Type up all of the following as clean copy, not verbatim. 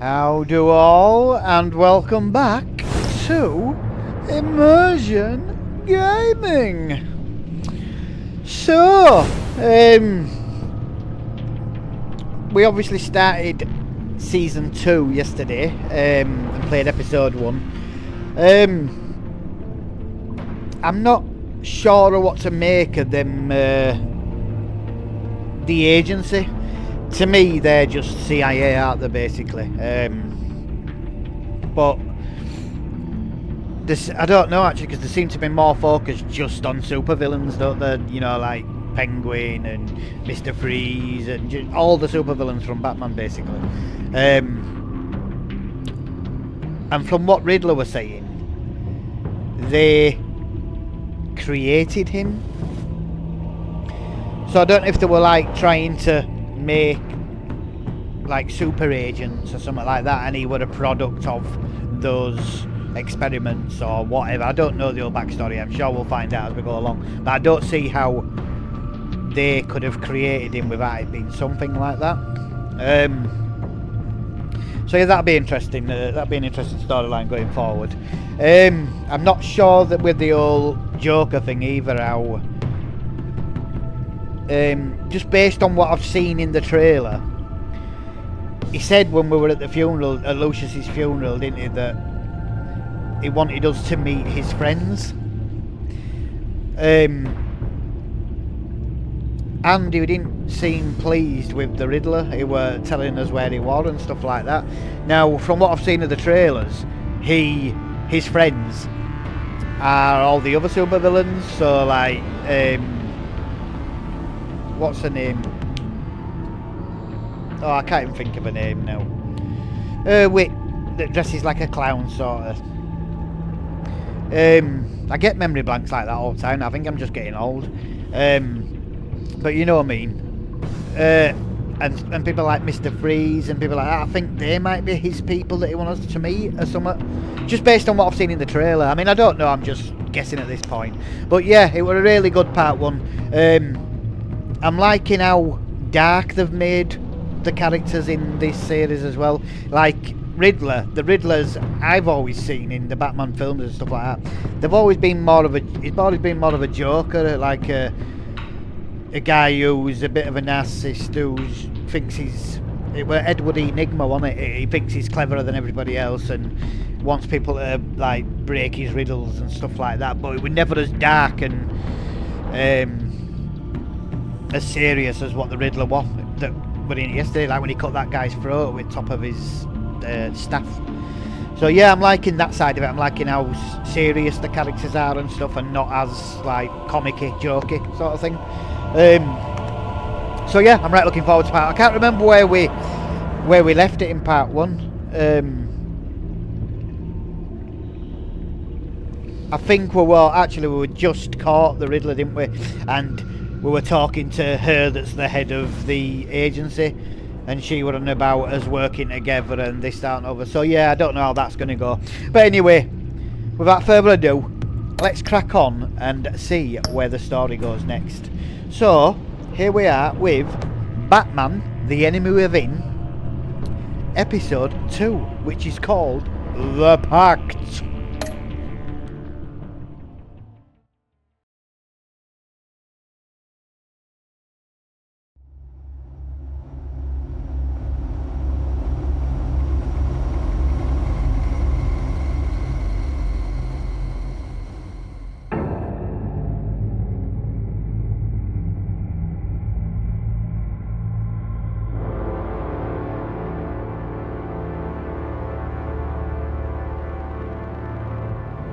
How do all, and welcome back to Immersion Gaming. So, we obviously started Season 2 yesterday, and played Episode 1. I'm not sure of what to make of them, the agency. To me, they're just CIA, aren't they, basically? But this, I don't know actually, because they seem to be more focused just on supervillains, don't they? You know, like Penguin and Mr. Freeze and all the supervillains from Batman, basically. And from what Riddler was saying, they created him. So I don't know if they were like trying to make like super agents or something like that, and he were a product of those experiments or whatever. I don't know the whole backstory. I'm sure we'll find out as we go along, but I don't see how they could have created him without it being something like that. So yeah, that'll be interesting. That'll be an interesting storyline going forward. I'm not sure that with the old Joker thing either, how just based on what I've seen in the trailer, he said when we were at the funeral, at Lucious's funeral, didn't he, that he wanted us to meet his friends. And he didn't seem pleased with the Riddler. He were telling us where he was and stuff like that. Now, from what I've seen of the trailers, his friends are all the other supervillains. So, like, what's her name? Oh, I can't even think of her name now. Wait, that dresses like a clown, sort of. I get memory blanks like that all the time. I think I'm just getting old. But you know what I mean. And people like Mr. Freeze and people like that, I think they might be his people that he wants us to meet or something. Just based on what I've seen in the trailer. I mean, I don't know, I'm just guessing at this point. But yeah, it was a really good part one. I'm liking how dark they've made the characters in this series as well. Like Riddler, the Riddlers I've always seen in the Batman films and stuff like that, they've always been more of a, he's always been more of a joker, like a guy who's a bit of a narcissist, who thinks he's, it were Edward Enigma, wasn't it? He thinks he's cleverer than everybody else and wants people to like break his riddles and stuff like that, but it was never as dark and as serious as what the Riddler was that were in it yesterday, like when he cut that guy's throat with top of his staff. So yeah, I'm liking that side of it. I'm liking how serious the characters are and stuff, and not as like comic-y, jokey sort of thing. So yeah, I'm right looking forward to part. I can't remember where we left it in part one. I think we were just caught the Riddler, didn't we? And we were talking to her that's the head of the agency, and she were on about us working together and this, that and over. So yeah, I don't know how that's going to go. But anyway, without further ado, let's crack on and see where the story goes next. So, here we are with Batman, The Enemy Within, Episode 2, which is called The Pact.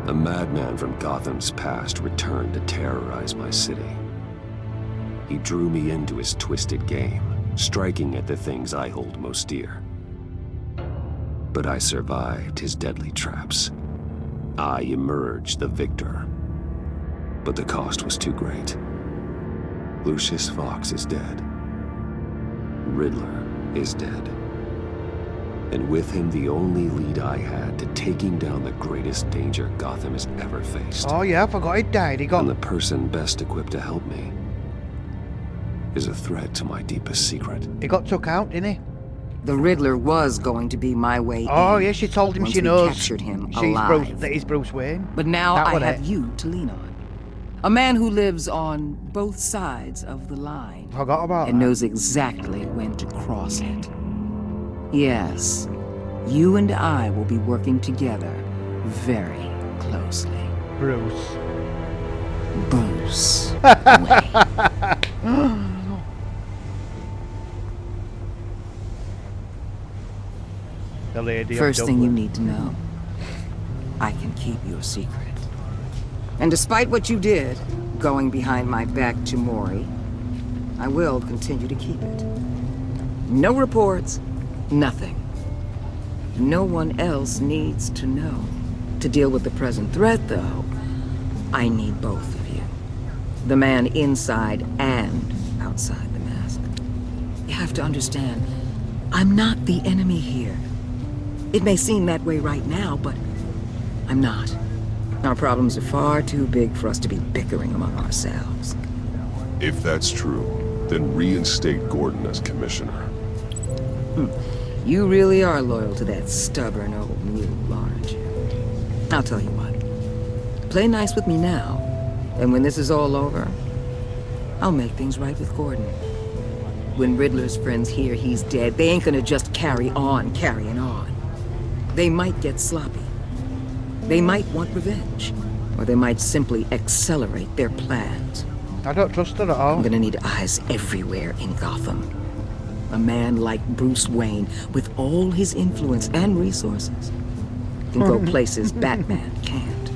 A madman from Gotham's past returned to terrorize my city. He drew me into his twisted game, striking at the things I hold most dear. But I survived his deadly traps. I emerged the victor. But the cost was too great. Lucius Fox is dead. Riddler is dead. And with him the only lead I had to taking down the greatest danger Gotham has ever faced. Oh yeah, I forgot he died. And the person best equipped to help me is a threat to my deepest secret. He got took out, didn't he? The Riddler was going to be my way Oh, in yeah, she told him once she we knows captured him she's alive. that he's Bruce Wayne. But now That I was have it. you to lean on. A man who lives on both sides of the line. Forgot about and that. knows exactly when to cross it. Yes, you and I will be working together very closely. Bruce. Bruce Wayne. The lady First of thing you Dublin. need to know, I can keep your secret. And despite what you did, going behind my back to Maury, I will continue to keep it. No reports, nothing. No one else needs to know. To deal with the present threat, though, I need both of you. The man inside and outside the mask. You have to understand, I'm not the enemy here. It may seem that way right now, but I'm not. Our problems are far too big for us to be bickering among ourselves. If that's true, then reinstate Gordon as commissioner. You really are loyal to that stubborn old mule, aren't you? I'll tell you what. Play nice with me now, and when this is all over, I'll make things right with Gordon. When Riddler's friends hear he's dead, they ain't gonna just carry on carrying on. They might get sloppy. They might want revenge, or they might simply accelerate their plans. I don't trust her at all. I'm gonna need eyes everywhere in Gotham. A man like Bruce Wayne, with all his influence and resources, can go places Batman can't.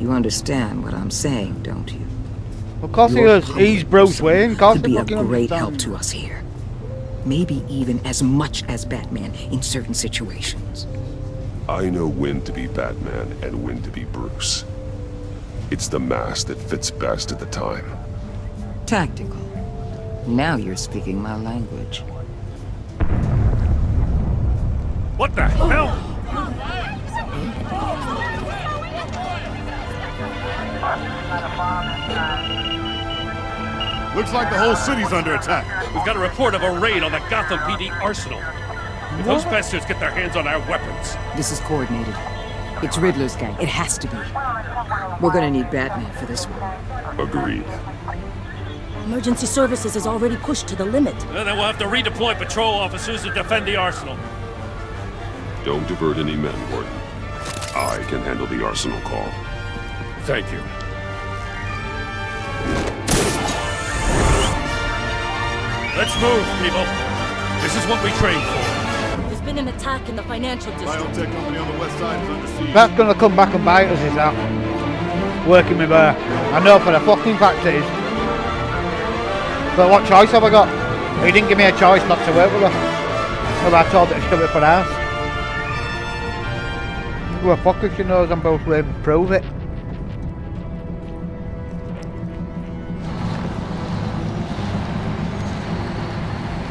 You understand what I'm saying, don't you? Of course he Your is. He's Bruce Wayne. Of course could he be a fucking great help understands. to us here. Maybe even as much as Batman in certain situations. I know when to be Batman and when to be Bruce. It's the mask that fits best at the time. Tactical. Now you're speaking my language. What the hell? Looks like the whole city's under attack. We've got a report of a raid on the Gotham PD arsenal. If those bastards get their hands on our weapons. This is coordinated. It's Riddler's gang. It has to be. We're gonna need Batman for this one. Agreed. Emergency services is already pushed to the limit. Then we'll have to redeploy patrol officers to defend the arsenal. Don't divert any men, Gordon. I can handle the arsenal call. Thank you. Let's move, people. This is what we trained for. There's been an attack in the financial district. Biotech company on the west side is under siege. That's gonna come back and bite us, is that? Working with her. I know for a fucking fact it is. But what choice have I got? He didn't give me a choice not to work with her. Well, I told her to shove it for us. Well, fuck if she knows I'm both Wayne. Prove it.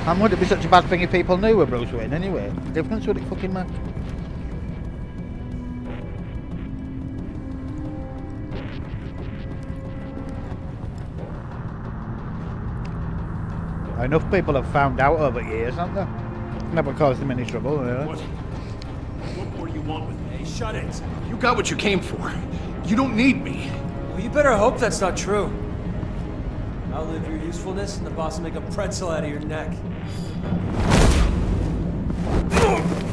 And would it be such a bad thing if people knew we're Bruce Wayne anyway? The difference would it fucking make? Enough people have found out over years, haven't they? Never caused them any trouble, really. What more do you want with me? Hey, shut it. You got what you came for. You don't need me. Well, you better hope that's not true. Outlive your usefulness and the boss will make a pretzel out of your neck.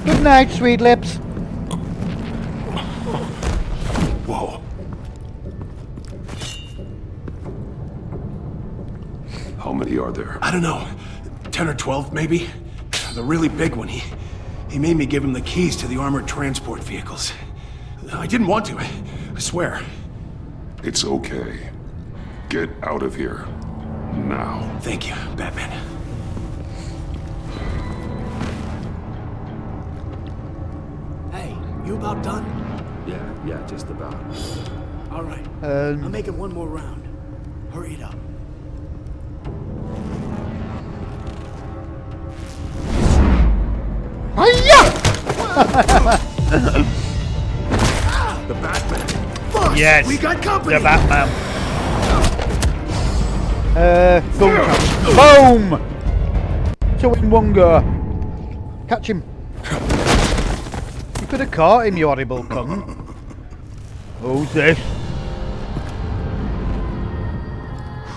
Good night, sweet lips. Whoa. How many are there? I don't know. 10 or 12, maybe? The really big one, he made me give him the keys to the armored transport vehicles. I didn't want to, I swear. It's okay. Get out of here. Now. Thank you, Batman. Hey, you about done? Yeah, just about. All right. I'll make it one more round. Hurry it up. The Batman. Boss, Yes, we got company. the Batman. Boom! Boom! Two in one go. Catch him. You could have caught him, you horrible cunt. Who's this?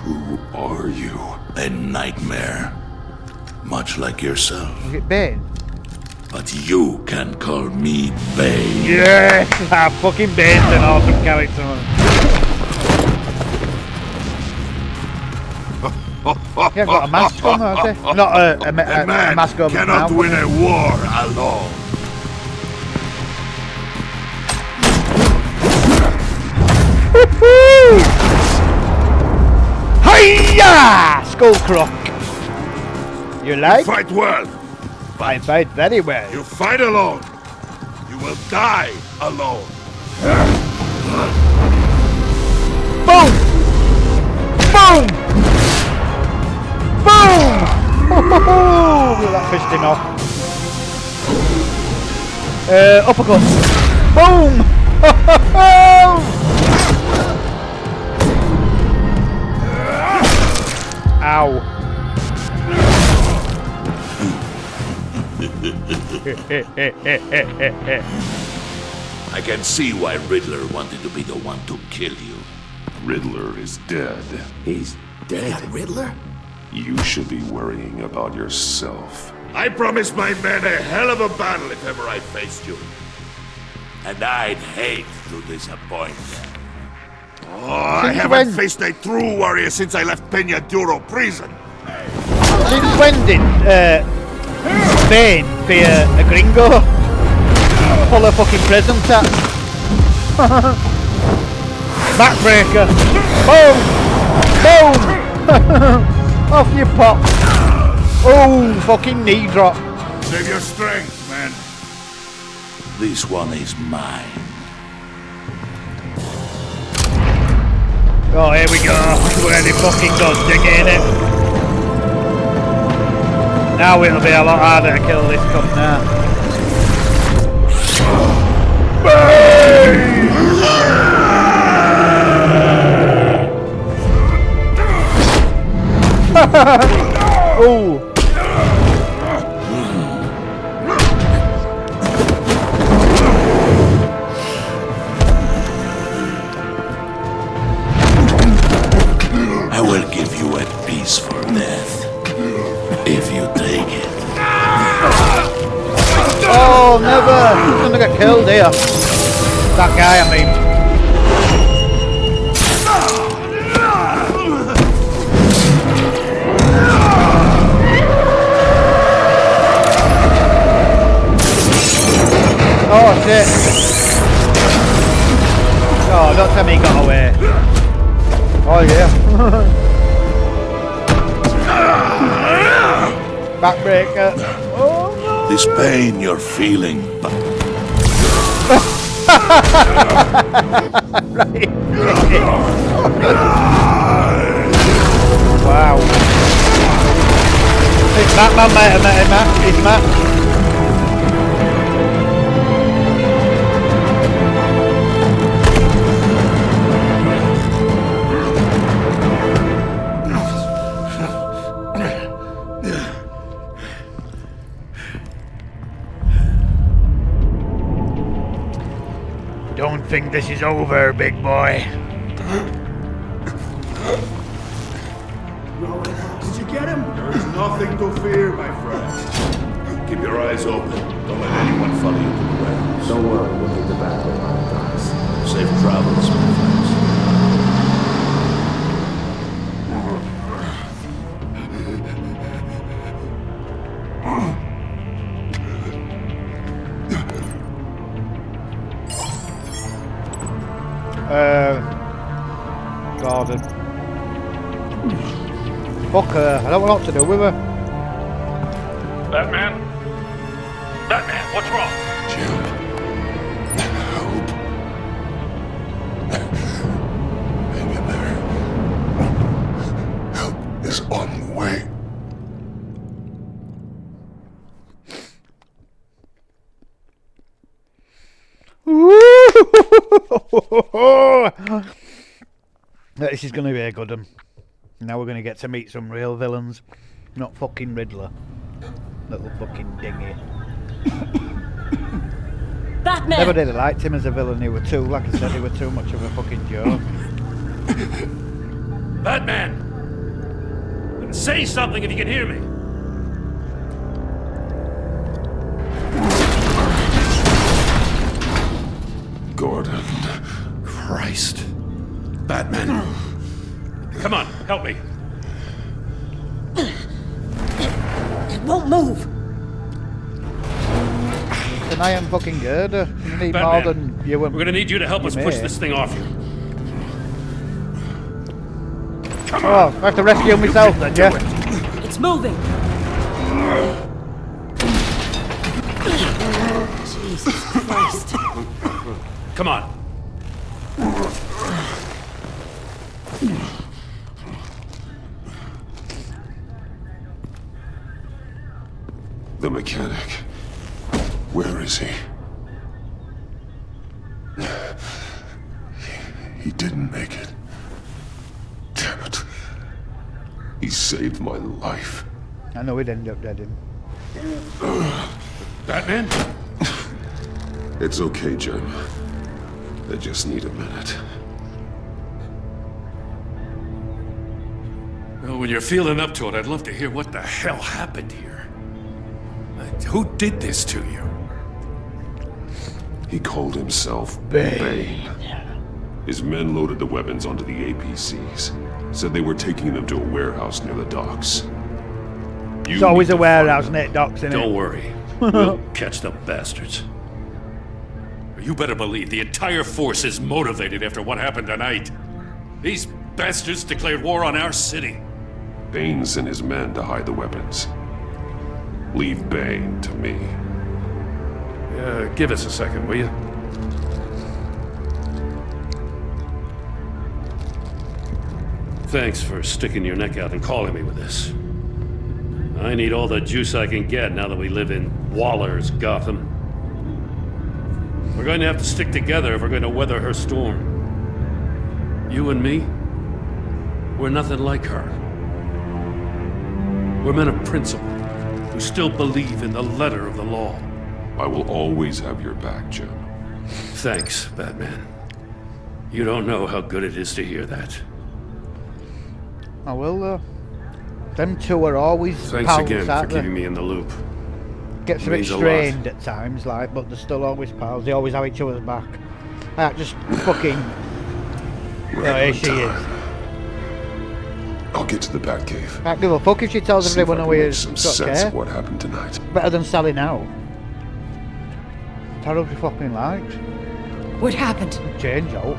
Who are you? A nightmare. Much like yourself. Is it Bane? But you can call me Bane. Yes! Ah, fucking Bane's an awesome character. He ain't got a mask on, has he? Not a Man mask over his cannot mouth. win a war alone. Hiya! Skullcrock. You like? Fight well. I fight very well. You fight alone. You will die alone. Boom! Boom! Boom! Look at that fisting off. Uppercut. Boom! Ow. I can see why Riddler wanted to be the one to kill you. Riddler is dead. He's dead. Riddler? You should be worrying about yourself. I promised my men a hell of a battle if ever I faced you. And I'd hate to disappoint them. Oh, I haven't faced a true warrior since I left Peña Duro prison. Since when did Bane be a gringo? Full of fucking presents at. Backbreaker. Boom! Boom! Off you pop. Oh, fucking knee drop. Save your strength, man. This one is mine. Oh, here we go. Where the fucking goes, digging it. Now it'll be a lot harder to kill this cunt now. Oh. I will give you a peaceful death. If you take it. Oh, never! He's gonna get killed here. That guy, I mean. Oh shit! Oh, don't tell me he got away. Oh yeah. Backbreaker. Oh no! This pain you're feeling, but Right. Wow. It's Batman, mate. It's Matt. Don't think this is over, big boy. Did you get him? There's nothing to fear, my friend. Keep your eyes open. Don't let anyone follow you to the warehouse. Don't worry, we'll get the back of our guys. safe travels, my friends. Garden. Fuck her. I don't know what to do with her. Batman? Batman, what's wrong? Jim, help. Hang in there. Help is on the way. This is going to be a good one. Now we're going to get to meet some real villains, not fucking Riddler. Little fucking dingy. Batman! Never really liked him as a villain. He was too, like I said, he was too much of a fucking joke. Batman! Say something if you can hear me. Gordon. Christ. Batman. Come on, help me. It won't move! It's an iron fucking girder. You need Batman, more than you and we're gonna need you to help us you push may. this thing off you. Come Oh, on! I have to rescue myself then, yeah? It's moving! Jesus Christ. Come on. The mechanic. Where is he? He didn't make it. Damn it. He saved my life. I know we'd end up dead him. Batman? It's okay, Jim. I just need a minute. Well, when you're feeling up to it, I'd love to hear what the hell happened here. Who did this to you? He called himself Bane. His men loaded the weapons onto the APCs. Said they were taking them to a warehouse near the docks. It's always a warehouse near docks, innit? Don't worry. We'll catch the bastards. You better believe the entire force is motivated after what happened tonight. These bastards declared war on our city. Bane sent his men to hide the weapons. Leave Bane to me. Give us a second, will you? Thanks for sticking your neck out and calling me with this. I need all the juice I can get now that we live in Waller's Gotham. We're going to have to stick together if we're going to weather her storm. You and me, we're nothing like her. We're men of principle who still believe in the letter of the law. I will always have your back, Jim. Thanks, Batman. You don't know how good it is to hear that. I will, them two are always Thanks pals, again for aren't they? keeping me in the loop. Gets a bit means a lot. strained at times, like, but they're still always pals. They always have each other's back. I just fucking... We're Oh, out here of she time. is. I'll get to the Batcave. I don't give a fuck if she tells See if I everyone can who he make is. some Don't sense care. of what happened tonight. Better than Sally now. Terribly fucking liked. What happened? Change out.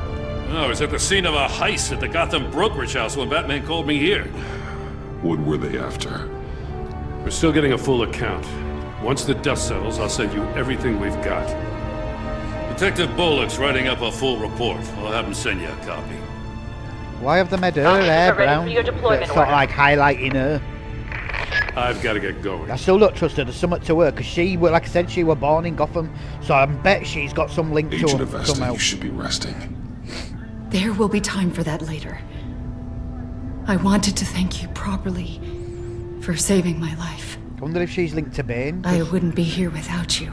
I was at the scene of a heist at the Gotham brokerage house when Batman called me here. What were they after? We're still getting a full account. Once the dust settles, I'll send you everything we've got. Detective Bullock's writing up a full report. I'll have him send you a copy. Why have they made her Officers hair are ready brown? for your deployment It's sort of order. like highlighting her. I've got to get going. I still don't trust her. There's something to her because she, like I said, she was born in Gotham, so I bet she's got some link to Agent him Avesta, somehow. you should be resting. There will be time for that later. I wanted to thank you properly for saving my life. I wonder if she's linked to Bane. I wouldn't be here without you.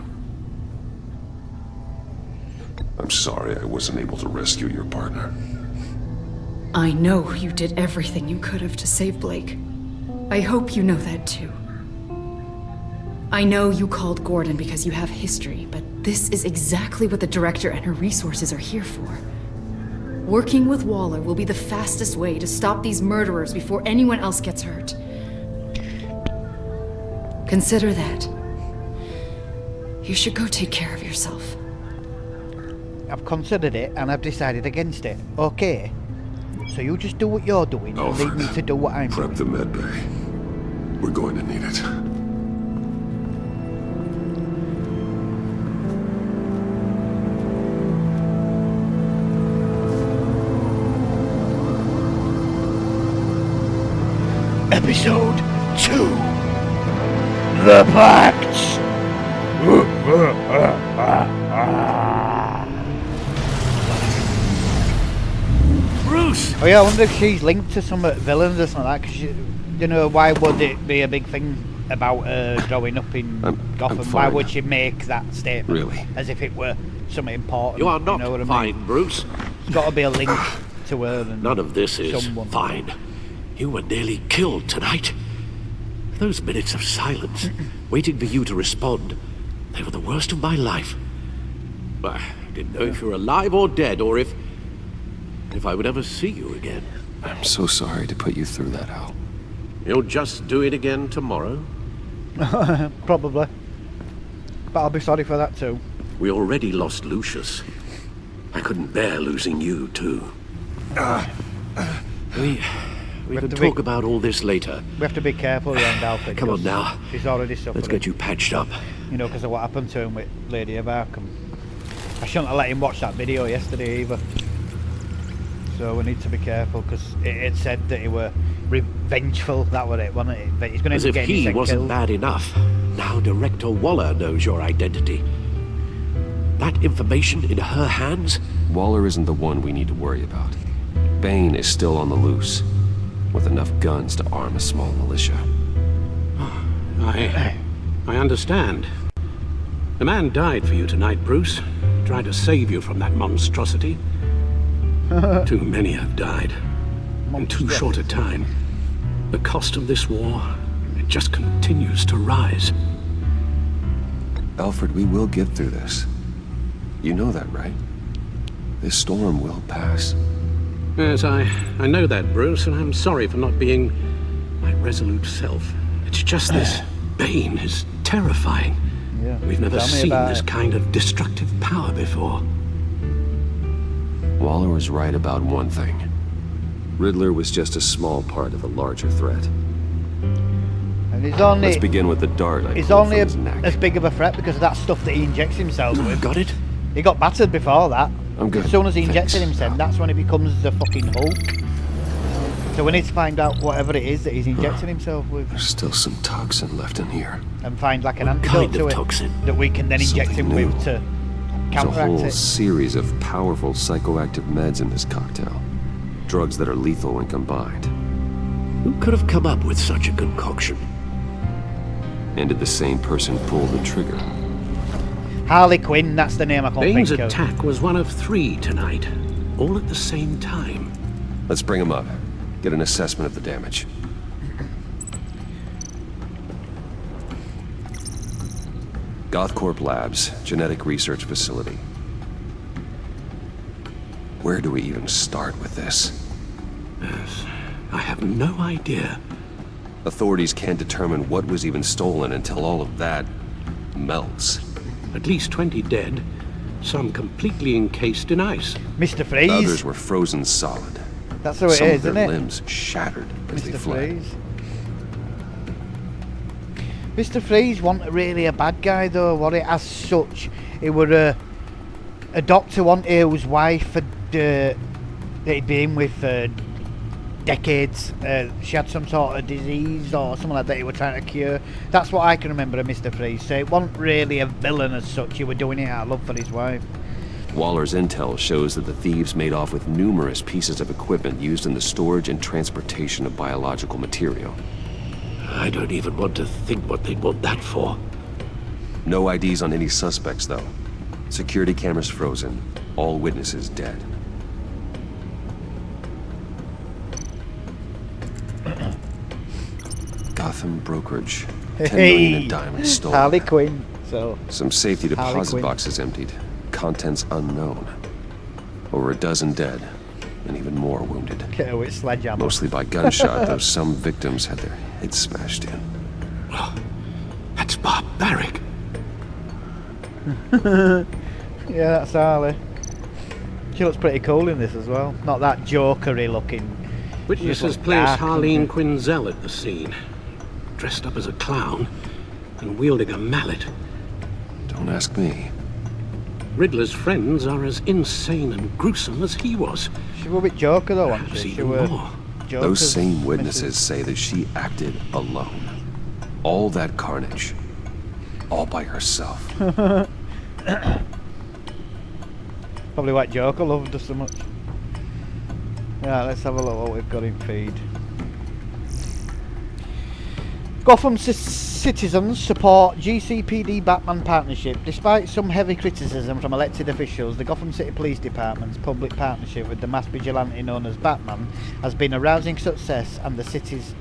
I'm sorry I wasn't able to rescue your partner. I know you did everything you could have to save Blake. I hope you know that too. I know you called Gordon because you have history, but this is exactly what the director and her resources are here for. Working with Waller will be the fastest way to stop these murderers before anyone else gets hurt. Consider that. You should go take care of yourself. I've considered it and I've decided against it. Okay. So you just do what you're doing and leave me to do what I'm Prep doing. the med bay. We're going to need it. Episode 2. The Pact. Bruce! Oh yeah, I wonder if she's linked to some villains or something like that, 'cause you know, why would it be a big thing about her growing up in Gotham. fine. Why would she make that statement? Really? As if it were something important. You are not know what I mean? fine, Bruce. There's got to be a link to her and None of this is someone. fine. You were nearly killed tonight. Those minutes of silence, waiting for you to respond, they were the worst of my life. I didn't know if you were alive or dead, or if I would ever see you again. I'm so sorry to put you through that, Al. You'll just do it again tomorrow? Probably. But I'll be sorry for that too. We already lost Lucious. I couldn't bear losing you, too. We can talk about all this later. We have to be careful around Alfred. Come on now. She's already suffering. Let's get you patched up. You know, because of what happened to him with Lady of Arkham. I shouldn't have let him watch that video yesterday either. So we need to be careful, because it said that he were revengeful. That was it, wasn't it? But he's going to As end if up getting he himself wasn't killed. bad enough. Now Director Waller knows your identity. That information in her hands? Waller isn't the one we need to worry about. Bane is still on the loose, with enough guns to arm a small militia. I understand. The man died for you tonight, Bruce. Tried to save you from that monstrosity. Too many have died. In too short a time. The cost of this war, it just continues to rise. Alfred, we will get through this. You know that, right? This storm will pass. Yes, I know that, Bruce, and I'm sorry for not being my resolute self. It's just this Bane is terrifying. Yeah. We've never Tell me seen about this it. kind of destructive power before. Waller was right about one thing. Riddler was just a small part of a larger threat. And he's only, Let's begin with the dart I he's pulled only from his neck. as big of a threat because of that stuff that he injects himself with. Got it? He got battered before that. I'm good. As soon as he injected Thanks. himself, that's when he becomes the fucking Hulk. So we need to find out whatever it is that he's injecting himself with. There's still some toxin left in here. And find like an What antidote kind to of it toxin? that we can then inject Something him new. with to There's a counteract whole it. series of powerful psychoactive meds in this cocktail. Drugs that are lethal when combined. Who could have come up with such a concoction? And did the same person pull the trigger? Harley Quinn, that's the name I can't Bane's think of. attack was one of 3 tonight, all at the same time. Let's bring him up. Get an assessment of the damage. GothCorp Labs, genetic research facility. Where do we even start with this? Yes, I have no idea. Authorities can't determine what was even stolen until all of that melts. At least 20 dead, some completely encased in ice. Mr. The Freeze. others were frozen solid. That's who it Some is, of their isn't it? limbs shattered as they Mr. fled. Freeze. Mr. Freeze wasn't really a bad guy though, was he? As such, he were a doctor whose wife had that he'd been with for decades. She had some sort of disease or something like that he were trying to cure. That's what I can remember of Mr. Freeze. So it wasn't really a villain as such. He were doing it out of love for his wife. Waller's intel shows that the thieves made off with numerous pieces of equipment used in the storage and transportation of biological material. I don't even want to think what they'd want that for. No IDs on any suspects, though. Security cameras frozen. All witnesses dead. Gotham brokerage. 10 million in diamonds stolen. Harley Quinn. So Some safety Harley deposit Quinn. boxes emptied. Contents unknown. Over a dozen dead. And even more wounded. get her with sledgehammer. Mostly by gunshot, though some victims had their heads smashed in. That's barbaric. Yeah, that's Harley. She looks pretty cool in this as well. Not that jokery looking. Witnesses looks place dark, Harleen doesn't Quinzel at the scene, dressed up as a clown and wielding a mallet. Don't ask me. Riddler's friends are as insane and gruesome as he was. She was a bit Joker though, wasn't Perhaps she? She even were more. Joker's Those same missus. witnesses say that she acted alone. All that carnage. All by herself. Probably why Joker loved her so much. Yeah, let's have a look what we've got in feed. Gotham citizens support GCPD Batman partnership. Despite some heavy criticism from elected officials, the Gotham City Police Department's public partnership with the mass vigilante known as Batman has been a rousing success and the city's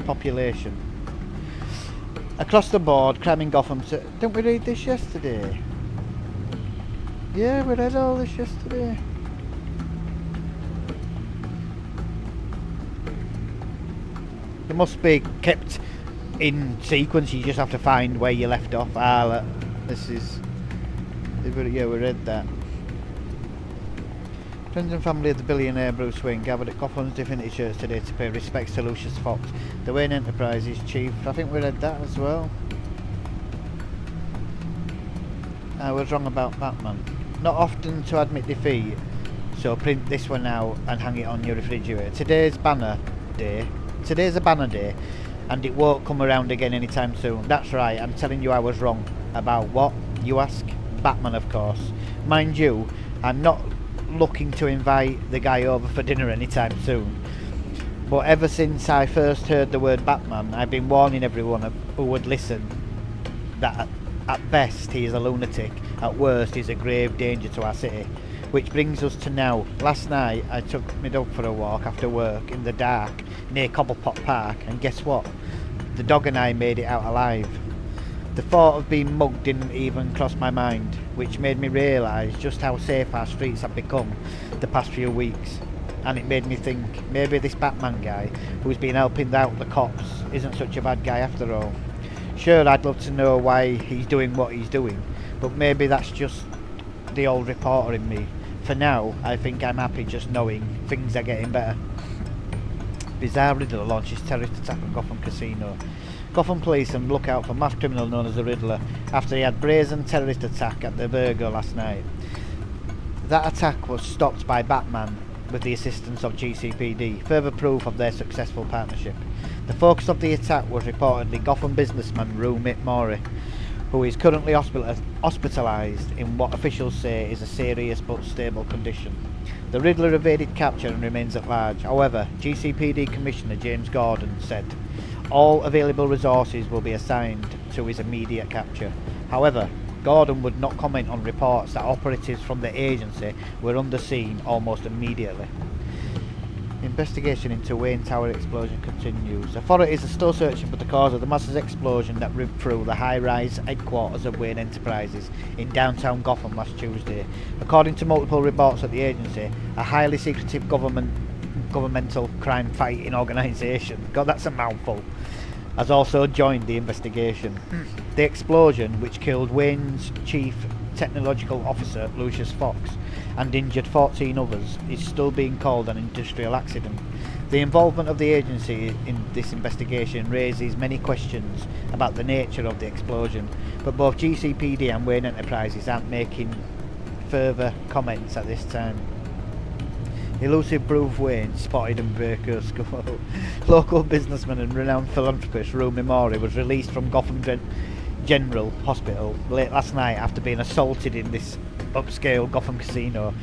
population. Across the board, crime in Gotham City... Didn't we read this yesterday? Yeah, we read all this yesterday. It must be kept in sequence. You just have to find where you left off. This is... Yeah, we read that. Friends and family of the billionaire Bruce Wayne gathered at Gotham's Divinity Church today to pay respects to Lucious Fox, the Wayne Enterprises chief. I think we read that as well. I was wrong about Batman. Not often to admit defeat, so print this one out and hang it on your refrigerator. Today's a banner day, and it won't come around again anytime soon. That's right, I'm telling you I was wrong. About what, you ask? Batman, of course. Mind you, I'm not looking to invite the guy over for dinner anytime soon. But ever since I first heard the word Batman, I've been warning everyone who would listen that at best he is a lunatic, at worst he's a grave danger to our city. Which brings us to now. Last night I took my dog for a walk after work in the dark near Cobblepot Park, and guess what? The dog and I made it out alive. The thought of being mugged didn't even cross my mind, which made me realise just how safe our streets have become the past few weeks. And it made me think, maybe this Batman guy, who's been helping out the cops, isn't such a bad guy after all. Sure, I'd love to know why he's doing what he's doing, but maybe that's just the old reporter in me. For now, I think I'm happy just knowing things are getting better. Bizarre Riddler launches terrorist attack on Gotham Casino. Gotham police and look out for mass criminal known as the Riddler after he had brazen terrorist attack at the Burger last night. That attack was stopped by Batman with the assistance of GCPD, further proof of their successful partnership. The focus of the attack was reportedly Gotham businessman Rumi Mori, who is currently hospitalised in what officials say is a serious but stable condition. The Riddler evaded capture and remains at large. However, GCPD Commissioner James Gordon said all available resources will be assigned to his immediate capture. However, Gordon would not comment on reports that operatives from the agency were on the scene almost immediately. Investigation into Wayne Tower explosion continues. Authorities are still searching for the cause of the massive explosion that ripped through the high-rise headquarters of Wayne Enterprises in downtown Gotham last Tuesday. According to multiple reports at the agency, a highly secretive governmental crime-fighting organisation, God that's a mouthful, has also joined the investigation. The explosion, which killed Wayne's chief technological officer Lucious Fox and injured 14 others, is still being called an industrial accident. The involvement of the agency in this investigation raises many questions about the nature of the explosion, but both GCPD and Wayne Enterprises aren't making further comments at this time. Elusive Bruce Wayne spotted in Baker's School. Local businessman and renowned philanthropist Rumi Mori was released from Gotham General Hospital late last night after being assaulted in this upscale Gotham casino.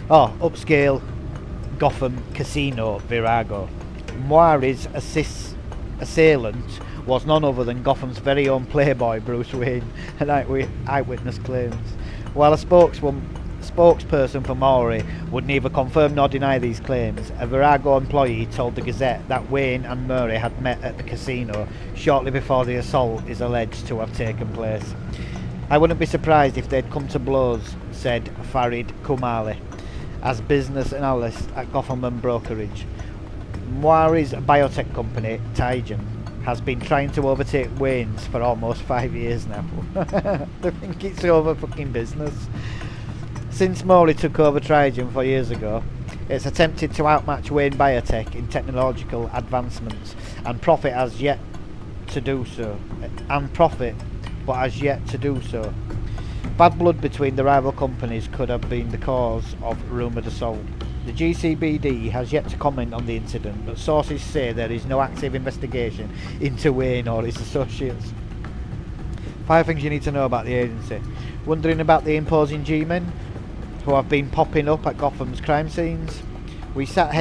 Upscale Gotham Casino Virago. Mori's assailant was none other than Gotham's very own playboy Bruce Wayne, an eyewitness claims. While a spokesperson for Mori would neither confirm nor deny these claims, a Virago employee told the Gazette that Wayne and Murray had met at the casino shortly before the assault is alleged to have taken place. I wouldn't be surprised if they'd come to blows, said Farid Kumali, as business analyst at Gotham and Brokerage. Mori's biotech company, Tigen, has been trying to overtake Wayne's for almost 5 years now. They think it's over fucking business. Since Mori took over Trigen 4 years ago, it's attempted to outmatch Wayne Biotech in technological advancements and profit has yet to do so. Bad blood between the rival companies could have been the cause of rumoured assault. The GCPD has yet to comment on the incident, but sources say there is no active investigation into Wayne or his associates. 5 things you need to know about the agency. Wondering about the imposing G-men who have been popping up at Gotham's crime scenes? We sat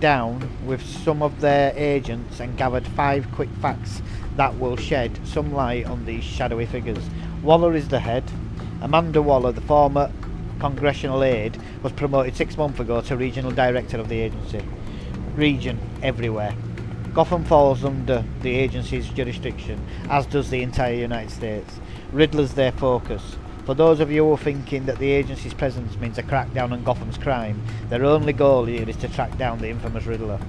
down with some of their agents and gathered 5 quick facts that will shed some light on these shadowy figures. Waller is the head. Amanda Waller, the former congressional aide, was promoted 6 months ago to regional director of the agency. Region everywhere. Gotham falls under the agency's jurisdiction, as does the entire United States. Riddler's their focus. For those of you who are thinking that the agency's presence means a crackdown on Gotham's crime, their only goal here is to track down the infamous Riddler.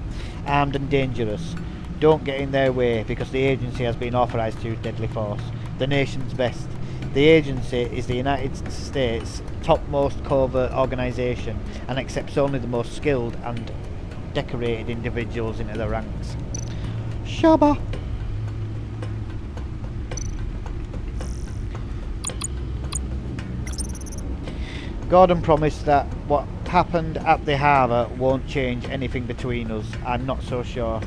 Armed and dangerous. Don't get in their way, because the agency has been authorised to use deadly force. The nation's best. The agency is the United States' topmost covert organisation and accepts only the most skilled and decorated individuals into the ranks. Shabba! Gordon promised that what happened at the harbour won't change anything between us. I'm not so sure.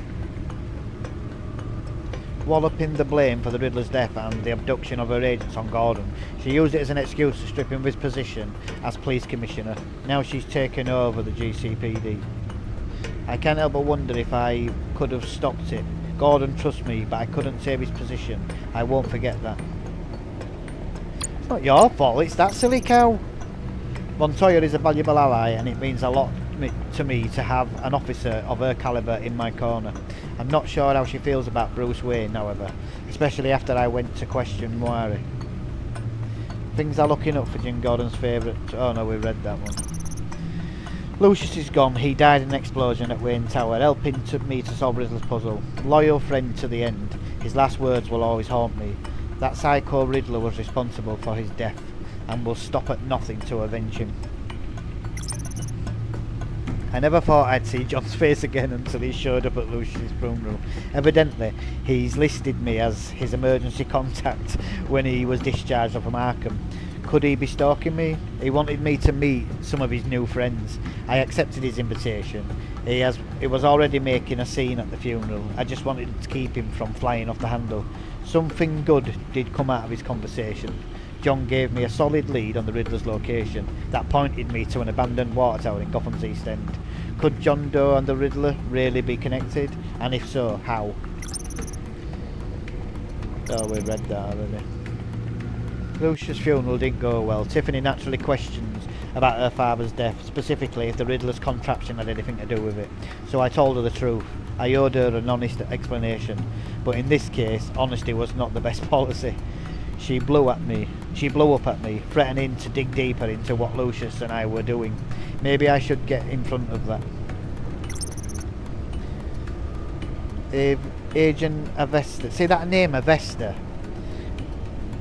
Waller pinned the blame for the Riddler's death and the abduction of her agents on Gordon. She used it as an excuse to strip him of his position as police commissioner. Now she's taken over the GCPD. I can't help but wonder if I could have stopped it. Gordon trusts me, but I couldn't save his position. I won't forget that. It's not your fault, it's that silly cow. Montoya is a valuable ally, and it means a lot to me to have an officer of her calibre in my corner. I'm not sure how she feels about Bruce Wayne, however, especially after I went to question Moira. Things are looking up for Jim Gordon's favourite. Oh no, we read that one. Lucious is gone. He died in an explosion at Wayne Tower, helping me to solve Riddler's puzzle. Loyal friend to the end. His last words will always haunt me. That psycho Riddler was responsible for his death, and will stop at nothing to avenge him. I never thought I'd see John's face again until he showed up at Lucius' funeral. Evidently, he's listed me as his emergency contact when he was discharged from Arkham. Could he be stalking me? He wanted me to meet some of his new friends. I accepted his invitation. He was already making a scene at the funeral. I just wanted to keep him from flying off the handle. Something good did come out of his conversation. John gave me a solid lead on the Riddler's location that pointed me to an abandoned water tower in Gotham's East End. Could John Doe and the Riddler really be connected? And if so, how? Oh, we read that already. Lucius' funeral didn't go well. Tiffany naturally questions about her father's death, specifically if the Riddler's contraption had anything to do with it. So I told her the truth. I owed her an honest explanation. But in this case, honesty was not the best policy. She blew up at me, threatening to dig deeper into what Lucius and I were doing. Maybe I should get in front of that. Agent Avesta. See that name, Avesta,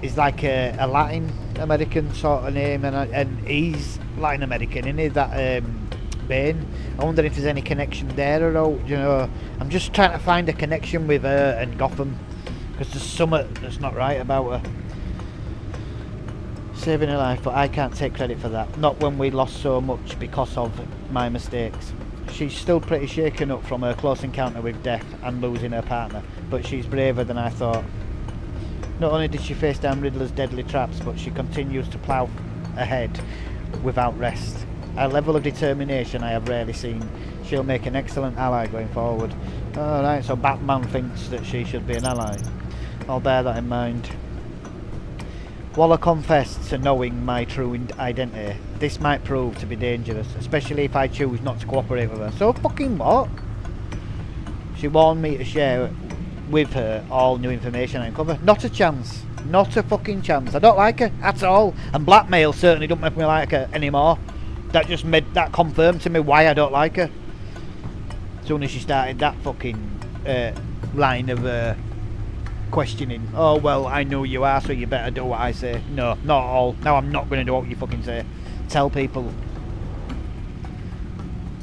is like a Latin American sort of name, and he's Latin American, isn't he? That Bane. I wonder if there's any connection there at all. You know, I'm just trying to find a connection with her and Gotham, because there's something that's not right about her. Saving her life, but I can't take credit for that. Not when we lost so much because of my mistakes. She's still pretty shaken up from her close encounter with death and losing her partner, but she's braver than I thought. Not only did she face down Riddler's deadly traps, but she continues to plough ahead without rest. A level of determination I have rarely seen. She'll make an excellent ally going forward. Alright, so Batman thinks that she should be an ally. I'll bear that in mind. Waller confessed to knowing my true identity. This might prove to be dangerous, especially if I choose not to cooperate with her. So fucking what? She warned me to share with her all new information I uncover. Not a chance. Not a fucking chance. I don't like her at all. And blackmail certainly don't make me like her anymore. That just made that confirmed to me why I don't like her. As soon as she started that fucking line of questioning. Oh well, I know you are, so you better do what I say. No, not at all. Now I'm not going to do what you fucking say. Tell people.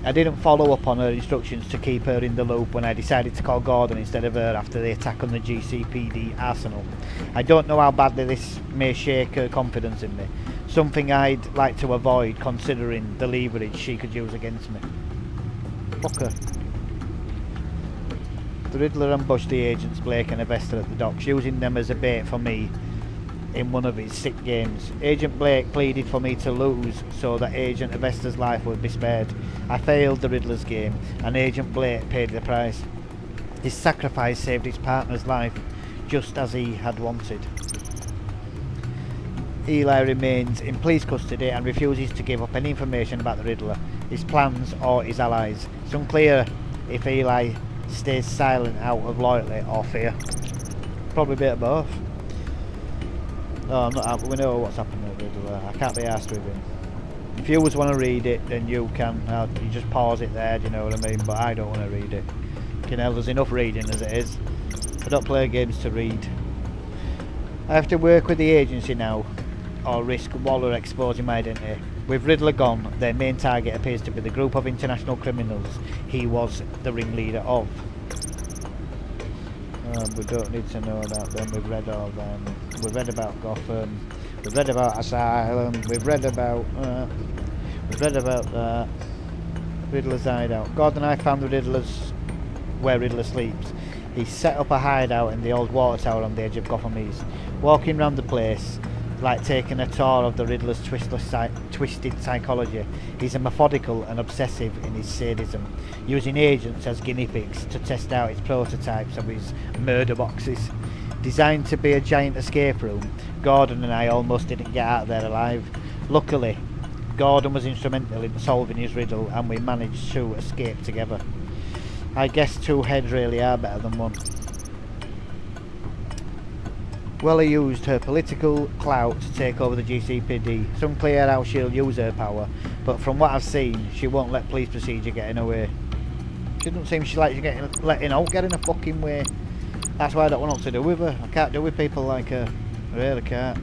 I didn't follow up on her instructions to keep her in the loop when I decided to call Gordon instead of her after the attack on the GCPD arsenal. I don't know how badly this may shake her confidence in me. Something I'd like to avoid, considering the leverage she could use against me. Fuck her. The Riddler ambushed the agents Blake and Avesta at the docks, using them as a bait for me in one of his sick games. Agent Blake pleaded for me to lose so that Agent Avester's life would be spared. I failed the Riddler's game, and Agent Blake paid the price. His sacrifice saved his partner's life, just as he had wanted. Eli remains in police custody and refuses to give up any information about the Riddler, his plans or his allies. It's unclear if Eli stays silent out of loyalty or fear. Probably a bit of both. No, I'm not. We know what's happened with Riddler. I can't be arsed with him. If you want to read it, then you can. You just pause it there, do you know what I mean? But I don't want to read it. There's enough reading as it is. I don't play games to read. I have to work with the agency now, or risk Waller exposing my identity. With Riddler gone, their main target appears to be the group of international criminals he was the ringleader of. We don't need to know about them. We've read all them. We've read about Gotham. We've read about Asylum. We've read about that. Riddler's hideout. Gordon and I found the Riddler's where Riddler sleeps. He set up a hideout in the old water tower on the edge of Gotham East. Walking around the place, like taking a tour of the Riddler's twisted psychology. He's a methodical and obsessive in his sadism, using agents as guinea pigs to test out his prototypes of his murder boxes. Designed to be a giant escape room, Gordon and I almost didn't get out of there alive. Luckily, Gordon was instrumental in solving his riddle and we managed to escape together. I guess two heads really are better than one. Weller used her political clout to take over the GCPD. It's unclear how she'll use her power, but from what I've seen, she won't let police procedure get in her way. She doesn't seem she likes letting out get in her fucking way. That's why I don't want nothing to do with her. I can't do with people like her. I really can't.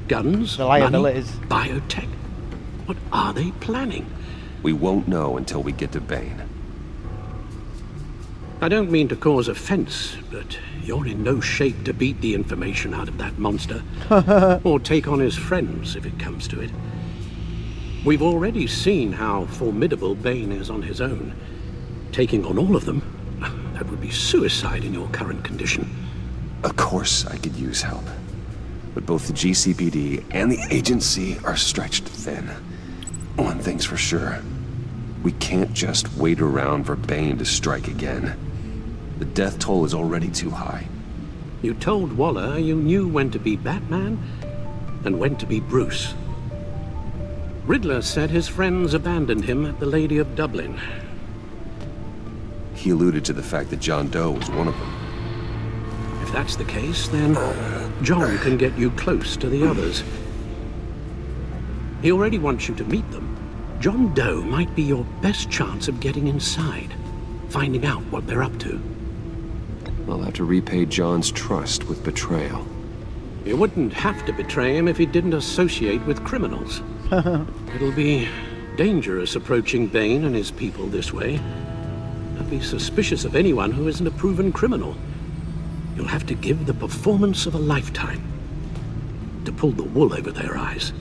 Guns, the liabilities. Money, biotech. What are they planning? We won't know until we get to Bane. I don't mean to cause offense, but you're in no shape to beat the information out of that monster, or take on his friends if it comes to it. We've already seen how formidable Bane is on his own. Taking on all of them, that would be suicide in your current condition. Of course I could use help, but both the GCPD and the agency are stretched thin. One thing's for sure, we can't just wait around for Bane to strike again. The death toll is already too high. You told Waller you knew when to be Batman and when to be Bruce. Riddler said his friends abandoned him at the Lady of Dublin. He alluded to the fact that John Doe was one of them. If that's the case, then John can get you close to the others. He already wants you to meet them. John Doe might be your best chance of getting inside, finding out what they're up to. I'll have to repay John's trust with betrayal. You wouldn't have to betray him if he didn't associate with criminals. It'll be dangerous approaching Bane and his people this way. I'd be suspicious of anyone who isn't a proven criminal. You'll have to give the performance of a lifetime to pull the wool over their eyes.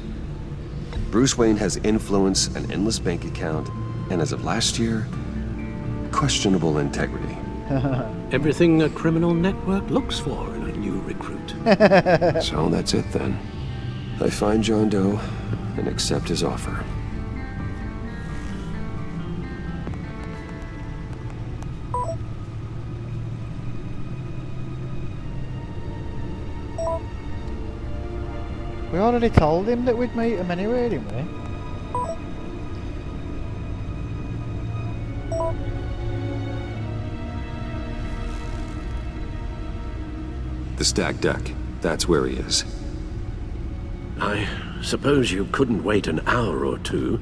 Bruce Wayne has influence, an endless bank account, and as of last year, questionable integrity. Everything a criminal network looks for in a new recruit. So that's it then. I find John Doe and accept his offer. We already told him that we'd meet him anyway, didn't we? The stacked deck. That's where he is. I suppose you couldn't wait an hour or two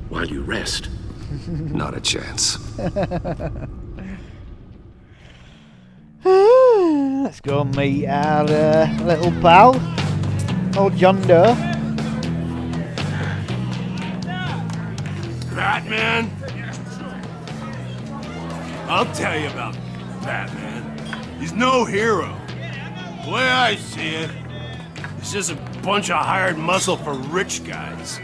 while you rest. Not a chance. Let's go meet our little pal, old John Doe. Batman? I'll tell you about Batman. He's no hero. The way I see it, he's just a bunch of hired muscle for rich guys.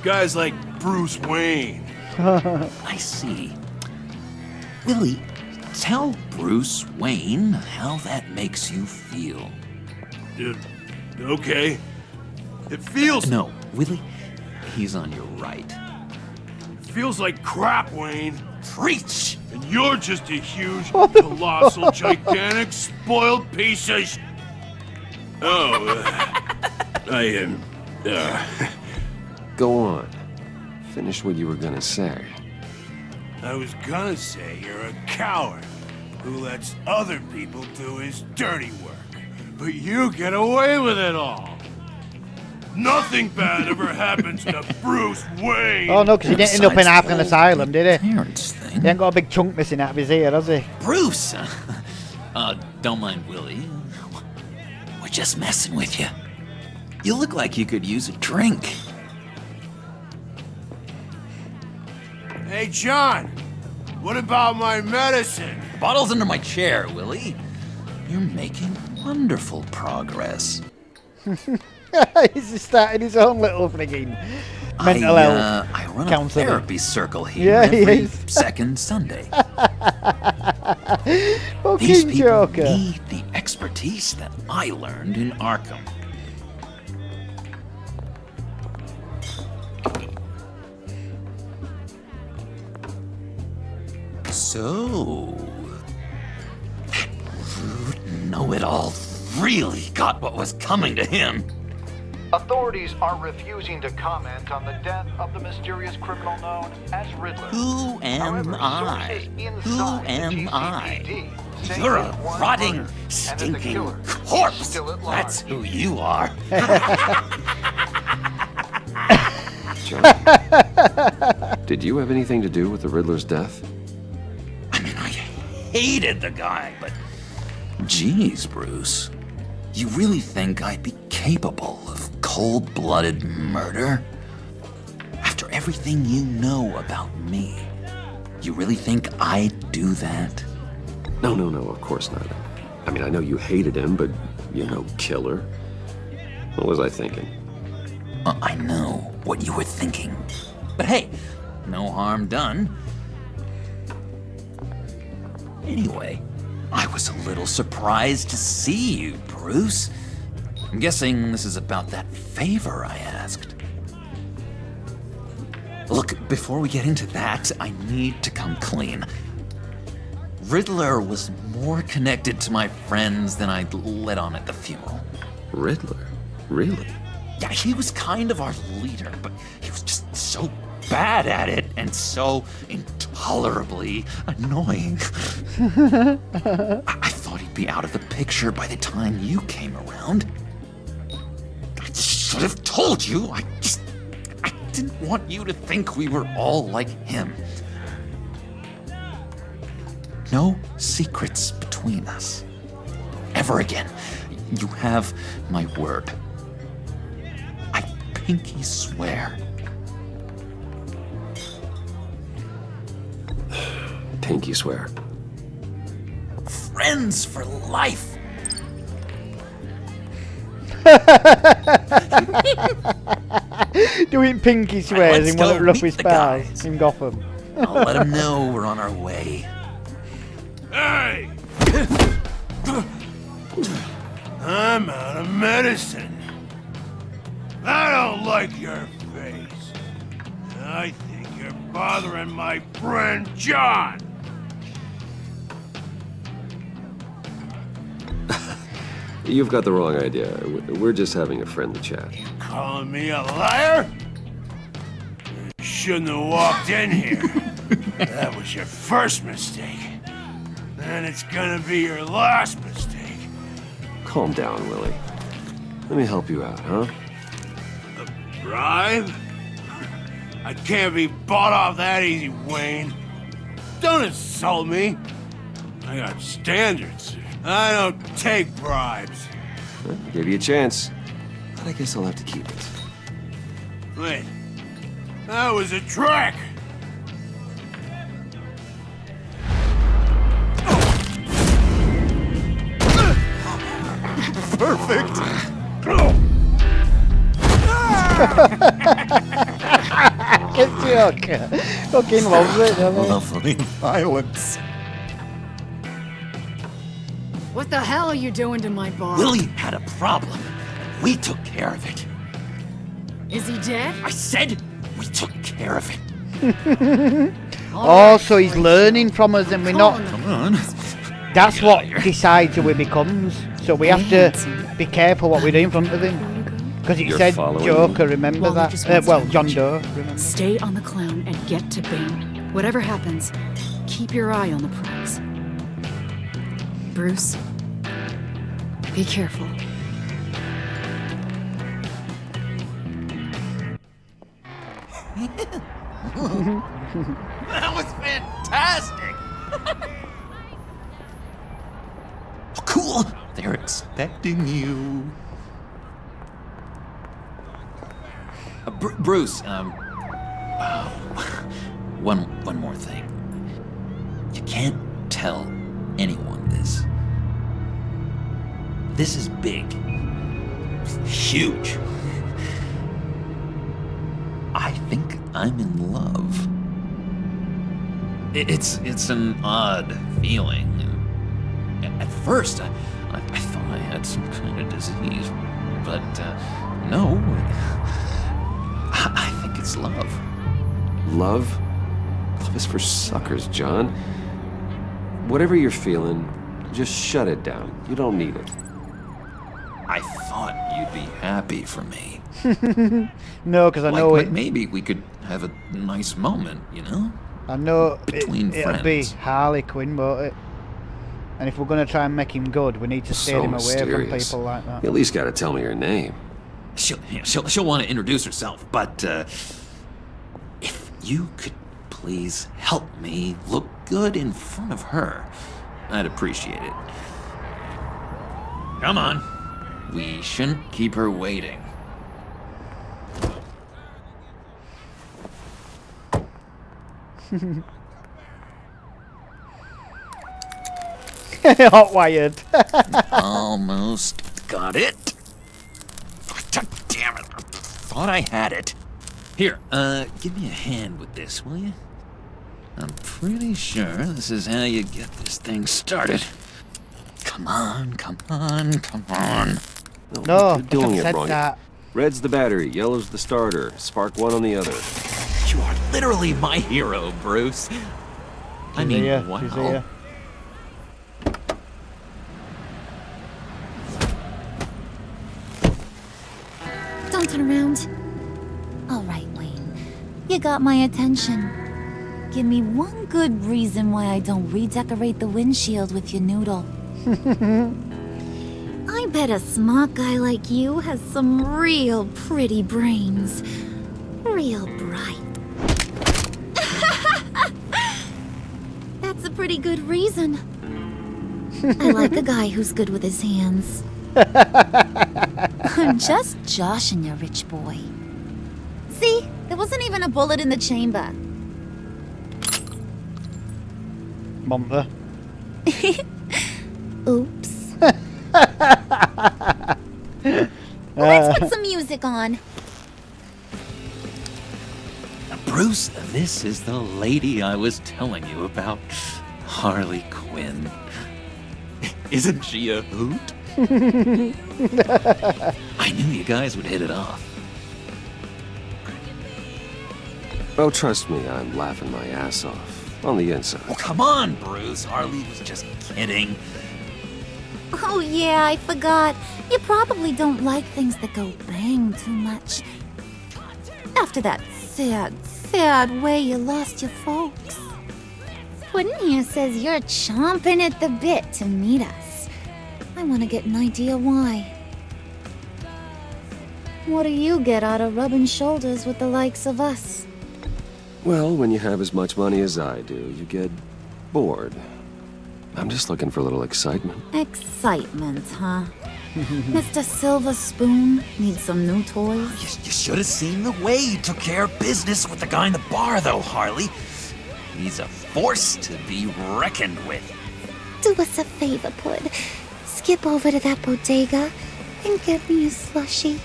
Guys like Bruce Wayne. I see. Willie, tell Bruce Wayne how that makes you feel. Dude, Okay. It feels... No, Willie, he's on your right. feels like crap, Wayne. Preach! And you're just a huge, colossal, gigantic, spoiled piece of sh... Oh, I am... Go on. Finish what you were gonna say. I was gonna say you're a coward who lets other people do his dirty work. But you get away with it all. Nothing bad ever happens to Bruce Wayne. Oh no, because he didn't end up in Arkham Asylum, did he? Parents thing. He ain't got a big chunk missing out of his ear, has he? Bruce! Don't mind Willie. We're just messing with you. You look like you could use a drink. Hey, John. What about my medicine? The bottle's under my chair, Willie. You're making wonderful progress. He's just starting his own little frigging mental health I run counselor. a therapy circle here every second Sunday. These Fucking people Joker. need the expertise that I learned in Arkham. So, that rude know-it-all really got what was coming to him. Authorities are refusing to comment on the death of the mysterious criminal known as Riddler. Who am However, I? sources Who inside the am I? GCPD say You're that a one rotting, murder, and that the stinking killer is corpse. still at large. That's who you are. John, did you have anything to do with the Riddler's death? I mean, I hated the guy, but... Geez, Bruce. You really think I'd be capable of cold-blooded murder? After everything you know about me, you really think I'd do that? No, of course not. I mean, I know you hated him, but you're no killer. What was I thinking? I know what you were thinking. But hey, no harm done. Anyway, I was a little surprised to see you, Bruce. I'm guessing this is about that favor I asked. Look, before we get into that, I need to come clean. Riddler was more connected to my friends than I'd let on at the funeral. Riddler? Really? Yeah, he was kind of our leader, but he was just so bad at it and so intolerably annoying. I thought he'd be out of the picture by the time you came around. I should have told you. I didn't want you to think we were all like him. No secrets between us. Ever again. You have my word. I pinky swear. Pinky swear. Friends for life. Doing pinky swears in one of the roughest bars guys. in Gotham. I'll let him know we're on our way. Hey! I'm out of medicine. I don't like your face. I think you're bothering my friend John. You've got the wrong idea. We're just having a friendly chat. Calling me a liar? You shouldn't have walked in here. That was your first mistake. And it's gonna be your last mistake. Calm down, Willie. Let me help you out, huh? A bribe? I can't be bought off that easy, Wayne. Don't insult me. I got standards. I don't take bribes. Well, give you a chance. But I guess I'll have to keep it. Wait. That was a trick! Perfect! Good joke. Fucking loves it, doesn't he? Lovely violence. What the hell are you doing to my bar? Willie had a problem. We took care of it. Is he dead? I said we took care of it. Oh, so he's learning from us and we're not... Come on. That's what decides who he becomes. So we have to be careful what we do in front of him. Because it You're said following Joker, remember Wally that? just wants Well, to John watch. Doe, remember? Stay on the clown and get to Bane. Whatever happens, keep your eye on the prize. Bruce, be careful. That was fantastic! Oh, cool! They're expecting you. Bruce, one more thing. You can't tell anyone this. This is big. Huge. I think I'm in love. It's an odd feeling. At first, I thought I had some kind of disease, but no. I think it's love. Love? Love is for suckers, John. Whatever you're feeling, just shut it down. You don't need it. I thought you'd be happy for me. No, because I know like, it. Maybe we could have a nice moment, you know? I know Between it'll be friends. Harley Quinn, won't it? And if we're going to try and make him good, we need to steer him away from mysterious. people like that. You at least got to tell me your name. She'll want to introduce herself, but if you could please help me look good in front of her, I'd appreciate it. Come on. We shouldn't keep her waiting. Hot wired. Almost got it. God damn it. I thought I had it. Here, give me a hand with this, will you? I'm pretty sure this is how you get this thing started. Come on, come on, come on. No, You're doing I it said wrong. that. Red's the battery, yellow's the starter. Spark one on the other. You are literally my hero, Bruce. I mean, wow. She's here. Don't turn around. All right, Wayne. You got my attention. Give me one good reason why I don't redecorate the windshield with your noodle. I bet a smart guy like you has some real pretty brains. Real bright. That's a pretty good reason. I like a guy who's good with his hands. I'm just joshing you, rich boy. See? There wasn't even a bullet in the chamber. Monster. Oops. Let's put some music on. Bruce, this is the lady I was telling you about. Harley Quinn. Isn't she a hoot? I knew you guys would hit it off. Oh, trust me, I'm laughing my ass off. On the inside. Oh, come on, Bruce. Harley was just kidding. Oh yeah, I forgot. You probably don't like things that go bang too much. After that sad way you lost your folks. Puddin' here says you're chomping at the bit to meet us. I want to get an idea why. What do you get out of rubbing shoulders with the likes of us? Well, when you have as much money as I do, you get bored. I'm just looking for a little excitement. Excitement, huh? Mr. Silver Spoon needs some new toys. You should have seen the way he took care of business with the guy in the bar, though, Harley. He's a force to be reckoned with. Do us a favor, Pud. Skip over to that bodega and get me a slushie.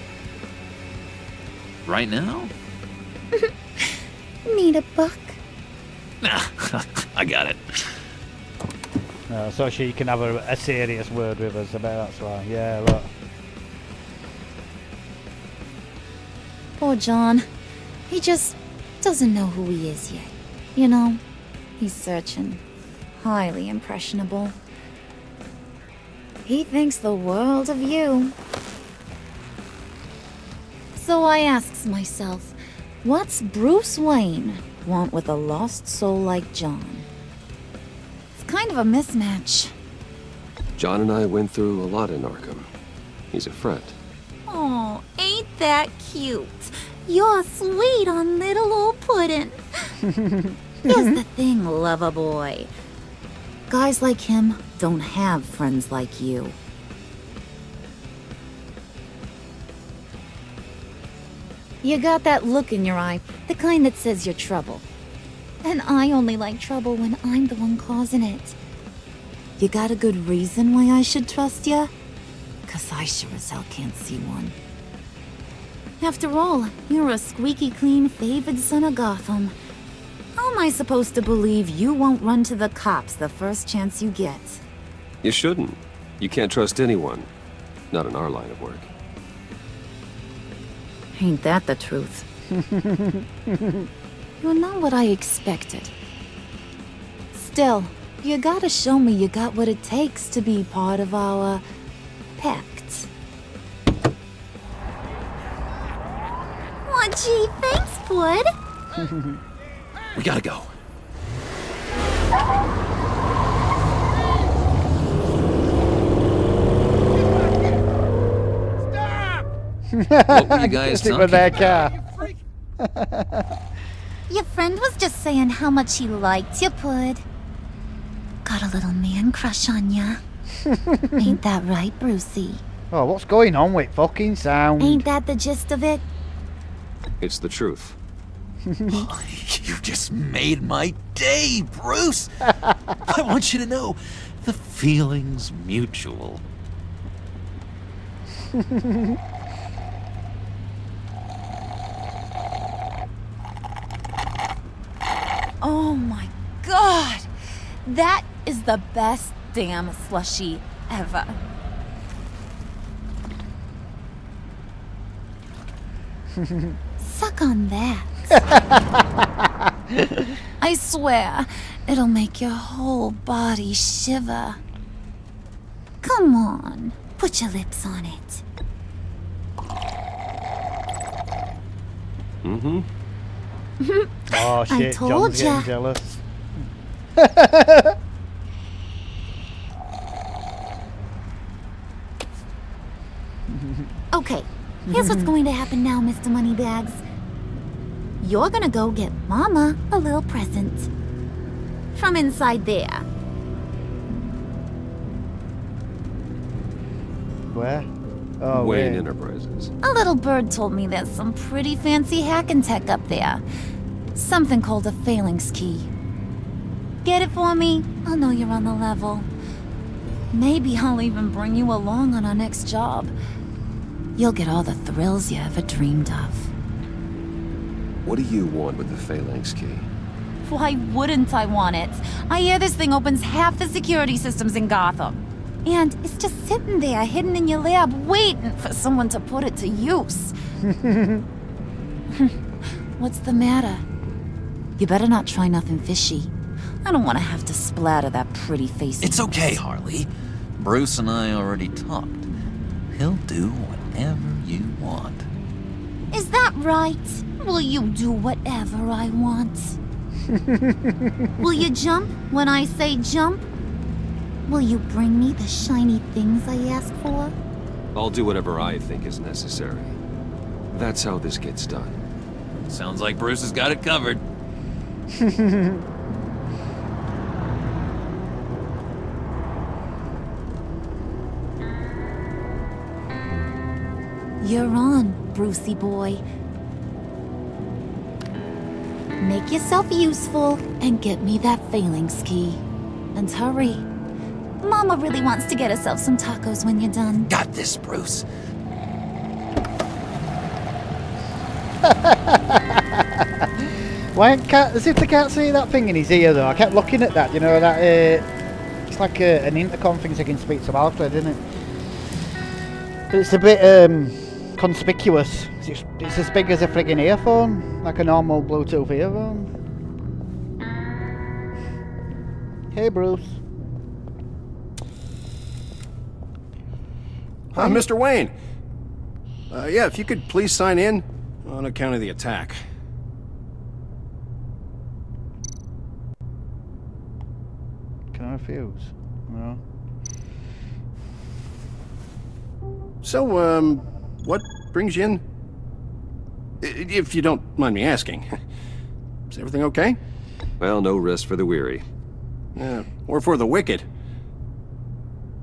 Right now? Need a buck? Nah, I got it. So she can have a serious word with us about that's why. Yeah, look. Poor John. He just doesn't know who he is yet. You know, he's searching. Highly impressionable. He thinks the world of you. So I asks myself, what's Bruce Wayne want with a lost soul like John? It's kind of a mismatch. John and I went through a lot in Arkham. He's a friend. Oh, ain't that cute? You're sweet on little old puddin'. Here's the thing, lover boy. Guys like him don't have friends like you. You got that look in your eye, the kind that says you're trouble. And I only like trouble when I'm the one causing it. You got a good reason why I should trust you? 'Cause I sure as hell can't see one. After all, you're a squeaky clean favored son of Gotham. How am I supposed to believe you won't run to the cops the first chance you get? You shouldn't. You can't trust anyone. Not in our line of work. Ain't that the truth? You're not what I expected. Still, you gotta show me you got what it takes to be part of our pact. Aw, gee, thanks, bud. We gotta go. What were you guys talking with their car. Your friend was just saying how much he liked you, Pud. Got a little man crush on ya. Ain't that right, Brucey? Oh, what's going on with fucking sound? Ain't that the gist of it? It's the truth. You just made my day, Bruce. I want you to know, the feeling's mutual. Oh my god! That is the best damn slushie ever. Suck on that. I swear, it'll make your whole body shiver. Come on, put your lips on it. Mm-hmm. Oh shit, I told John's getting ya. jealous. Okay, here's what's going to happen now, Mr. Moneybags. You're gonna go get Mama a little present. From inside there. Where? Oh, Wayne wait. Enterprises. A little bird told me there's some pretty fancy hacking tech up there. Something called a phalanx key. Get it for me? I'll know you're on the level. Maybe I'll even bring you along on our next job. You'll get all the thrills you ever dreamed of. What do you want with the phalanx key? Why wouldn't I want it? I hear this thing opens half the security systems in Gotham. And it's just sitting there, hidden in your lab, waiting for someone to put it to use. What's the matter? You better not try nothing fishy. I don't want to have to splatter that pretty face. It's okay, Harley. Bruce and I already talked. He'll do whatever you want. Is that right? Will you do whatever I want? Will you jump when I say jump? Will you bring me the shiny things I ask for? I'll do whatever I think is necessary. That's how this gets done. Sounds like Bruce has got it covered. You're on, Brucey boy. Make yourself useful and get me that phalanx key. And hurry. Mama really wants to get herself some tacos when you're done. Got this, Bruce. Why can't, as if they can't see that thing in his ear though. I kept looking at that, you know, that it's like an intercom thing so I can speak to Alfred, isn't it? But it's a bit conspicuous. It's as big as a friggin' earphone, like a normal Bluetooth earphone. Hey, Bruce. Mr. Wayne. Yeah, if you could please sign in on account of the attack. Can I refuse? No. So, what brings you in? If you don't mind me asking. Is everything okay? Well, no rest for the weary. Or for the wicked.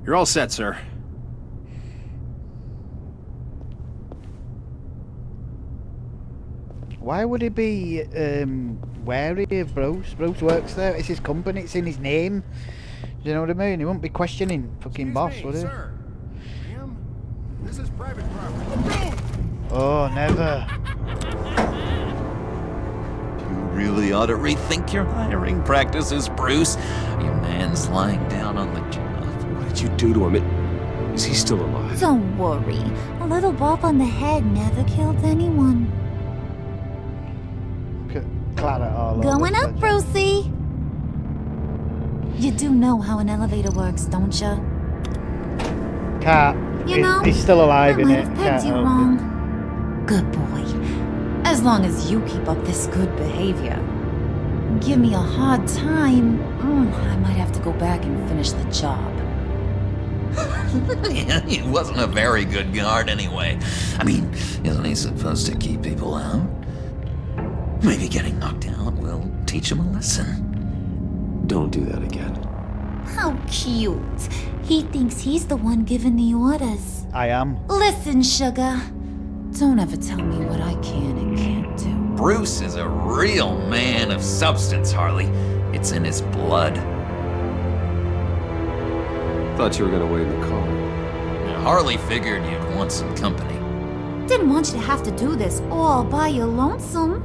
You're all set, sir. Why would he be wary of Bruce? Bruce works there. It's his company. It's in his name. Do you know what I mean? He wouldn't be questioning fucking boss, would he? Sir. Ma'am, this is private property. Oh, never. You really ought to rethink your hiring practices, Bruce. Your man's lying down on the job. What did you do to him? Is he still alive? Don't worry. A little bump on the head never killed anyone. Clara all Going up, Brucey. You do know how an elevator works, don't you? Can't. You know, he's still alive, I in might it. have pegged you wrong. Good boy. As long as you keep up this good behavior. Give me a hard time, I might have to go back and finish the job. He wasn't a very good guard anyway. I mean, isn't he supposed to keep people out? Maybe getting knocked out will teach him a lesson. Don't do that again. How cute. He thinks he's the one giving the orders. I am. Listen, sugar. Don't ever tell me what I can and can't do. Bruce is a real man of substance, Harley. It's in his blood. Thought you were gonna wait in the car. Now, Harley figured you'd want some company. Didn't want you to have to do this all by your lonesome.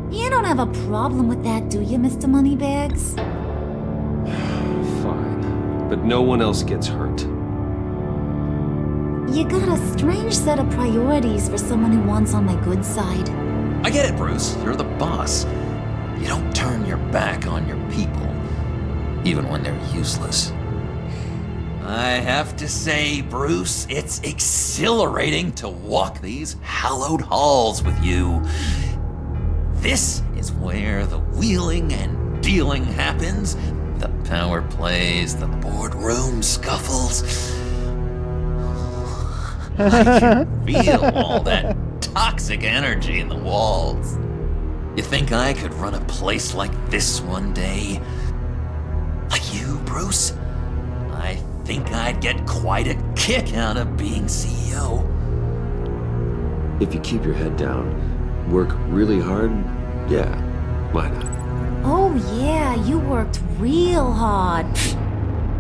You don't have a problem with that, do you, Mr. Moneybags? Fine. But no one else gets hurt. You got a strange set of priorities for someone who wants on my good side. I get it, Bruce. You're the boss. You don't turn your back on your people, even when they're useless. I have to say, Bruce, it's exhilarating to walk these hallowed halls with you. This is where the wheeling and dealing happens, the power plays, the boardroom scuffles. I can feel all that toxic energy in the walls. You think I could run a place like this one day? Like you, Bruce? I think I'd get quite a kick out of being CEO. If you keep your head down, work really hard, yeah, why not? Oh yeah, you worked real hard.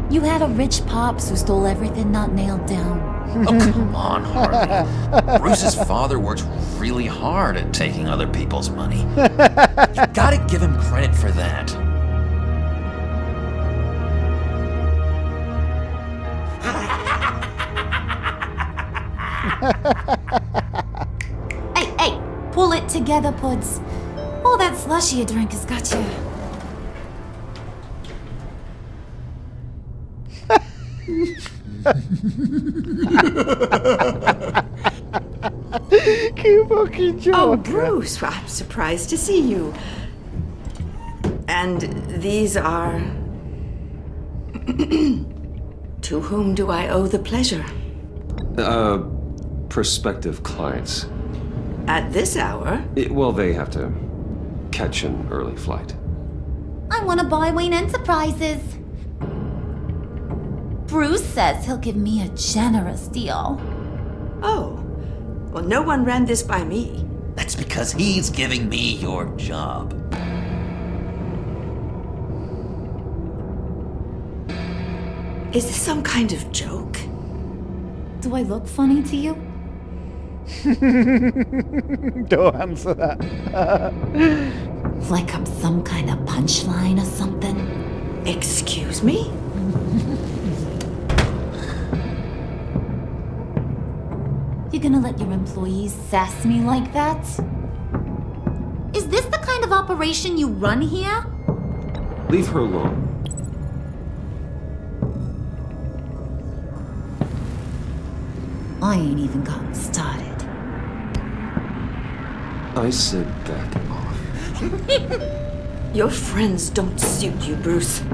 You had a rich pops who stole everything not nailed down. Oh, come on, Harley. Bruce's father works really hard at taking other people's money. You gotta give him credit for that. Hey, pull it together, Puds. All that slushy you drink has got you. Cute fucking joke. Oh, Bruce, I'm surprised to see you. And these are... To whom do I owe the pleasure? Prospective clients. At this hour? Well, they have to catch an early flight. I want to buy Wayne Enterprises. Bruce says he'll give me a generous deal. Oh, well, no one ran this by me. That's because he's giving me your job. Is this some kind of joke? Do I look funny to you? Don't answer that. Like I'm some kind of punchline or something? Excuse me? gonna let your employees sass me like that? Is this the kind of operation you run here? Leave her alone. I ain't even gotten started. I said back off. Your friends don't suit you, Bruce.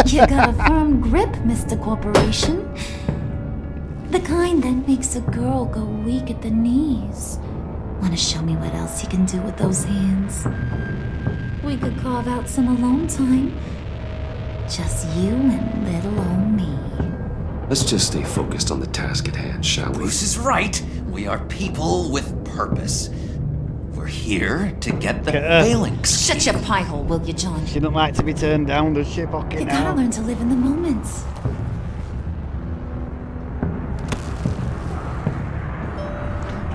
You got a firm grip, Mr. Corporation. The kind that makes a girl go weak at the knees. Wanna show me what else you can do with those hands? We could carve out some alone time. Just you and little old me. Let's just stay focused on the task at hand, shall we? Bruce is right. We are people with purpose. We're here to get the phalanx. Shut your pie hole, will you, John? She don't like to be turned down, does she? Fucking You hell. gotta learn to live in the moment.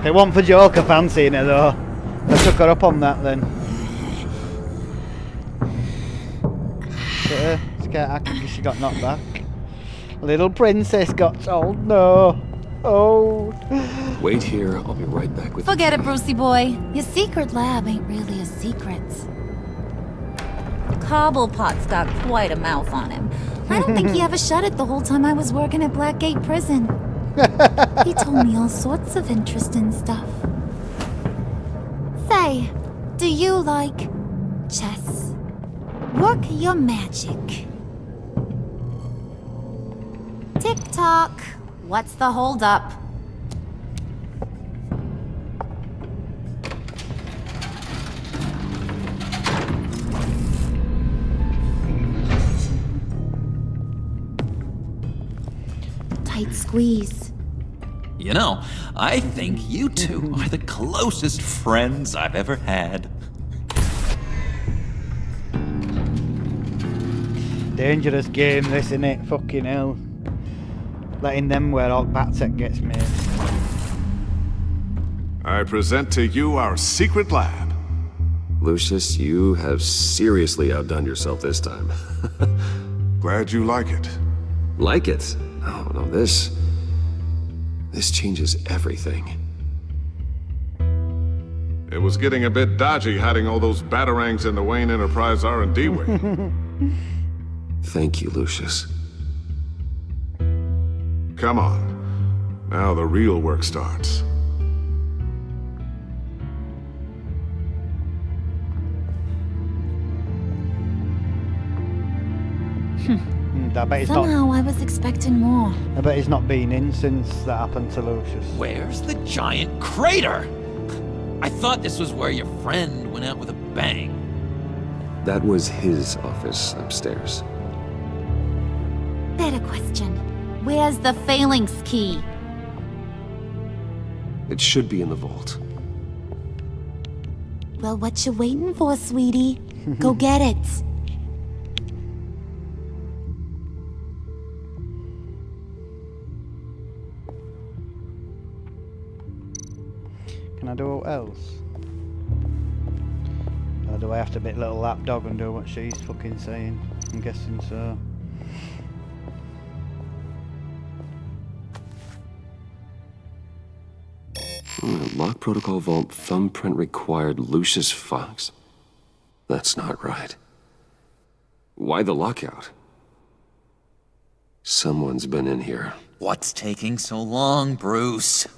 It wasn't for Joker fancying her though. I took her up on that then. Scared I think she got knocked back. Little princess got told no. Oh. Wait here, I'll be right back with Forget it, Brucey boy. Your secret lab ain't really a secret. Cobblepot's got quite a mouth on him. I don't think he ever shut it the whole time I was working at Blackgate Prison. He told me all sorts of interesting stuff. Say, do you like chess? Work your magic. Tick-tock. What's the holdup? Tight squeeze. You know, I think you two are the closest friends I've ever had. Dangerous game this, innit? Fucking hell. Letting them where all Batsek gets made. I present to you our secret lab. Lucious, you have seriously outdone yourself this time. Glad you like it. Like it? Oh, no, this changes everything. It was getting a bit dodgy hiding all those batarangs in the Wayne Enterprise R&D wing. Thank you, Lucious. Come on. Now the real work starts. I bet he's Somehow I was expecting more. I bet he's not been in since that happened to Lucious. Where's the giant crater? I thought this was where your friend went out with a bang. That was his office upstairs. Better question. Where's the phalanx key? It should be in the vault. Well, what you waiting for, sweetie? Go get it. Can I do what else? Or do I have to be little lapdog and do what she's fucking saying? I'm guessing so. Lock protocol vault thumbprint required Lucius Fox. That's not right. Why the lockout? Someone's been in here. What's taking so long, Bruce?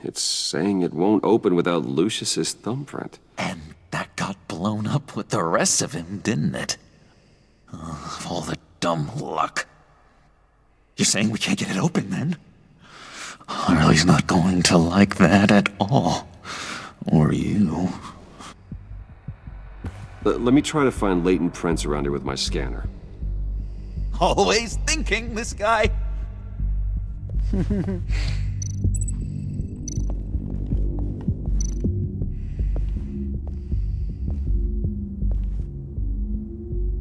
It's saying it won't open without Lucius's thumbprint. And that got blown up with the rest of him, didn't it? Oh, all the dumb luck. You're saying we can't get it open, then? Harley's not going to like that at all. Or you. Let me try to find latent prints around here with my scanner. Always thinking, this guy.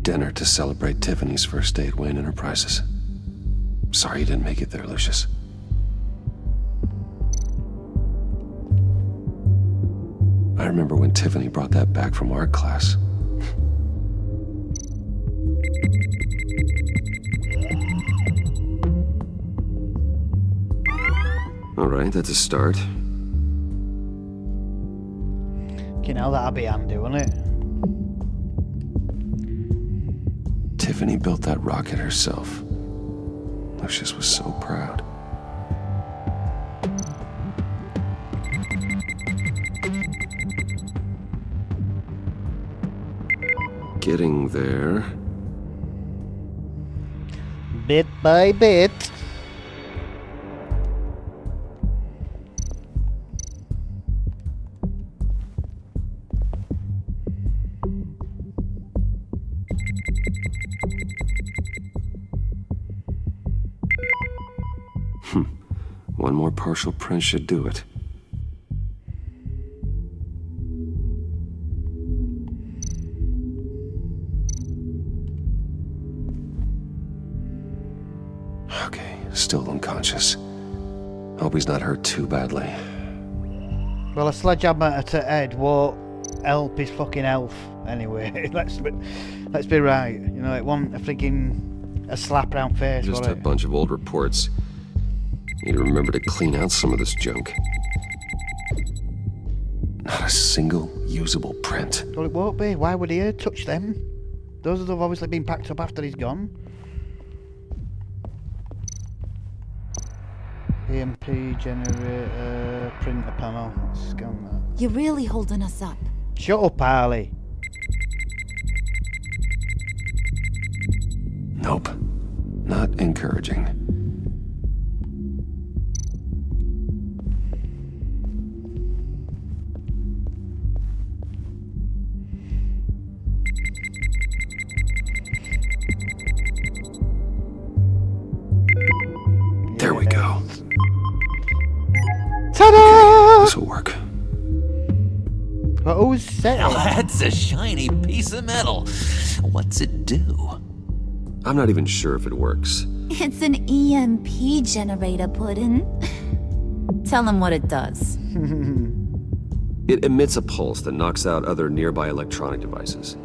Dinner to celebrate Tiffany's first day at Wayne Enterprises. Sorry you didn't make it there, Lucius. I remember when Tiffany brought that back from art class. Alright, that's a start. You know, that'll be handy, won't it? Tiffany built that rocket herself. Lucious was so proud. Getting there. Bit by bit. One more partial print should do it. Okay, still unconscious. Hope he's not hurt too badly. Well, a sledgehammer to Ed won't help his fucking health anyway. Let's be right. You know, it wasn't a freaking a slap round face. Just a bunch of old reports. Need to remember to clean out some of this junk. Not a single usable print. Well, it won't be. Why would he touch them? Those have obviously been packed up after he's gone. EMP generator, printer panel. Let's scan that. You're really holding us up. Shut up, Harley. Nope. Not encouraging. There we go. Ta-da! This'll work. But who's said Now it? that's a shiny piece of metal. What's it do? I'm not even sure if it works. It's an EMP generator, Puddin'. Tell him what it does. It emits a pulse that knocks out other nearby electronic devices.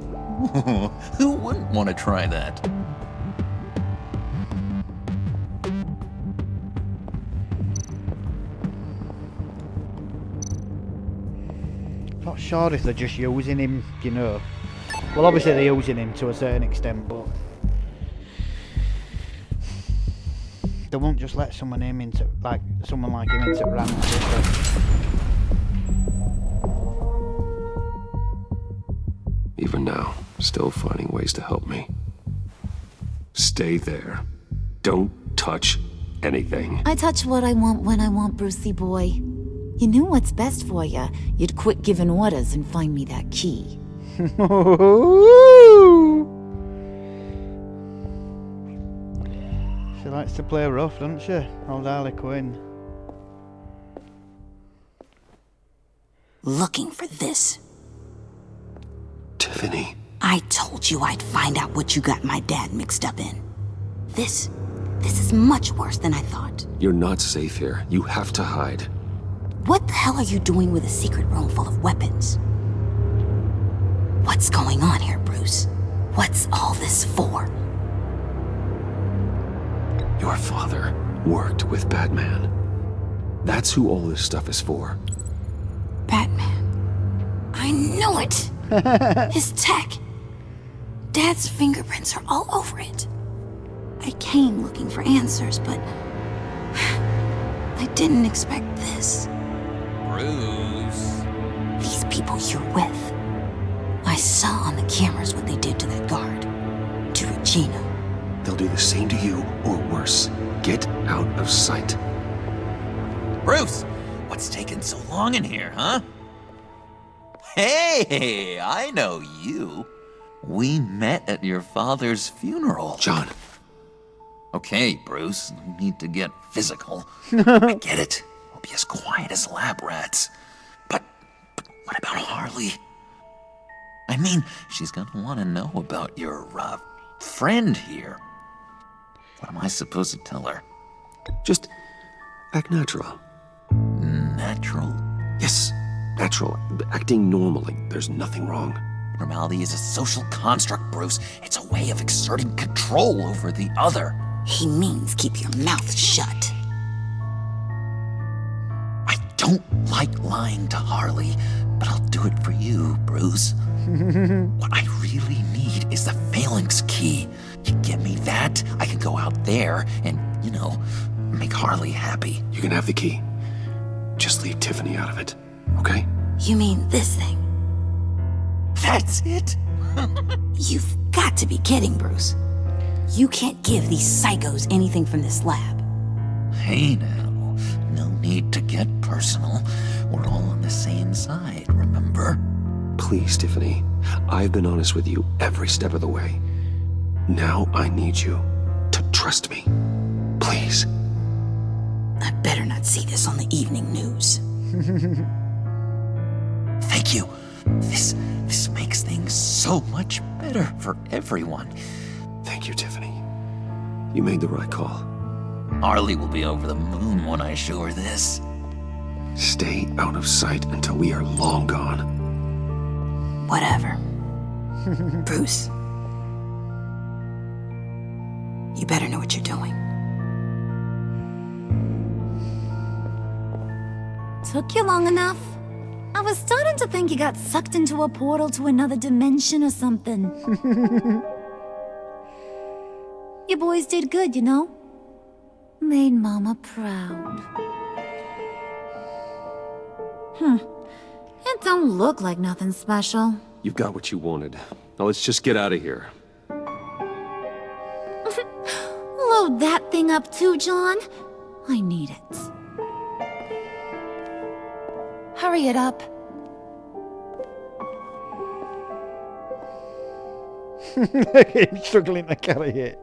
Who wouldn't want to try that? Not sure if they're just using him, you know. Well, obviously they're using him to a certain extent, but they won't just let someone like him into random. Even now, still finding ways to help me. Stay there. Don't touch anything. I touch what I want when I want, Brucey boy. You knew what's best for you. You'd quit giving orders and find me that key. She likes to play rough, doesn't she? Old Harley Quinn. Looking for this. Tiffany. I told you I'd find out what you got my dad mixed up in. This is much worse than I thought. You're not safe here. You have to hide. What the hell are you doing with a secret room full of weapons? What's going on here, Bruce? What's all this for? Your father worked with Batman. That's who all this stuff is for. Batman. I knew it! His tech. Dad's fingerprints are all over it. I came looking for answers, but I didn't expect this. Bruce. These people you're with. I saw on the cameras what they did to that guard. To Regina. They'll do the same to you, or worse. Get out of sight. Bruce, what's taking so long in here, huh? Hey, I know you. We met at your father's funeral. John. Okay, Bruce, no need to get physical. I get it. We'll be as quiet as lab rats. But what about Harley? I mean, she's gonna want to know about your, friend here. What am I supposed to tell her? Just act natural. Natural? Yes, natural. Acting normally. There's nothing wrong. Normality is a social construct, Bruce. It's a way of exerting control over the other. He means keep your mouth shut. I don't like lying to Harley, but I'll do it for you, Bruce. What I really need is the phalanx key. You give me that, I can go out there and, make Harley happy. You can have the key. Just leave Tiffany out of it, okay? You mean this thing? That's it? You've got to be kidding, Bruce. You can't give these psychos anything from this lab. Hey now, no need to get personal. We're all on the same side, remember? Please, Tiffany. I've been honest with you every step of the way. Now I need you to trust me. Please. I better not see this on the evening news. Thank you. This makes things so much better for everyone. Thank you, Tiffany. You made the right call. Harley will be over the moon when I show her this. Stay out of sight until we are long gone. Whatever. Bruce. You better know what you're doing. Took you long enough? I was starting to think you got sucked into a portal to another dimension or something. You boys did good, Made Mama proud. It don't look like nothing special. You've got what you wanted. Now let's just get out of here. Load that thing up too, John. I need it. Hurry it up. He's struggling to carry it.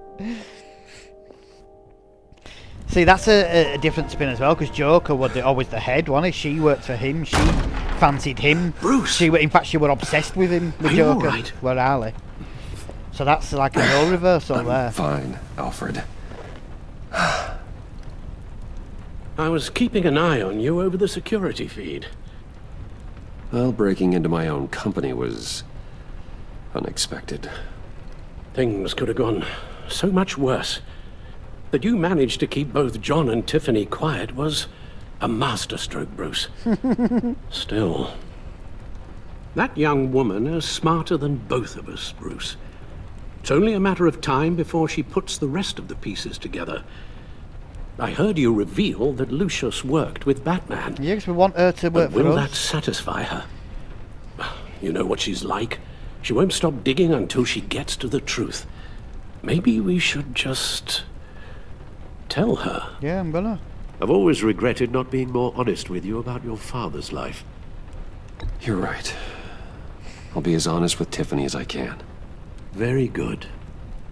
See, that's a different spin as well, because Joker was always the head, wasn't he? She worked for him. She fancied him. Bruce! In fact, she were obsessed with him, with Joker. All right? Were Harley. So that's like a role reversal there. Fine, Alfred. I was keeping an eye on you over the security feed. Well, breaking into my own company was unexpected. Things could have gone so much worse. That you managed to keep both John and Tiffany quiet was a masterstroke, Bruce. Still, that young woman is smarter than both of us, Bruce. It's only a matter of time before she puts the rest of the pieces together. I heard you reveal that Lucious worked with Batman. Yes, we want her to work for us. Will that satisfy her? You know what she's like. She won't stop digging until she gets to the truth. Maybe we should just tell her. Yeah, I'm gonna. I've always regretted not being more honest with you about your father's life. You're right. I'll be as honest with Tiffany as I can. Very good.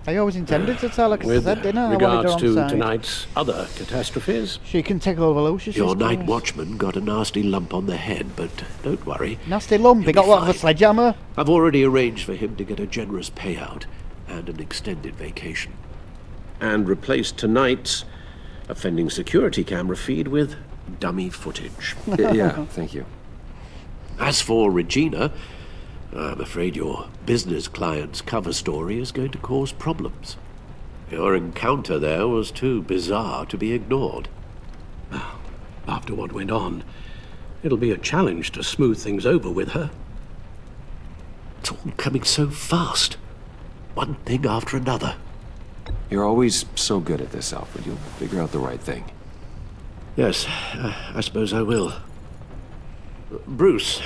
I always intended to tell her, because I said, didn't I? Regards I wanted her to on side. tonight's other catastrophes. She can take over Lucius. Your night watchman got a nasty lump on the head, but don't worry. Nasty lump? He got what, of a sledgehammer? I've already arranged for him to get a generous payout and an extended vacation. And replaced tonight's offending security camera feed with dummy footage. Yeah, thank you. As for Regina, I'm afraid your business client's cover story is going to cause problems. Your encounter there was too bizarre to be ignored. After what went on, it'll be a challenge to smooth things over with her. It's all coming so fast. One thing after another. You're always so good at this, Alfred. You'll figure out the right thing. Yes, I suppose I will. Bruce.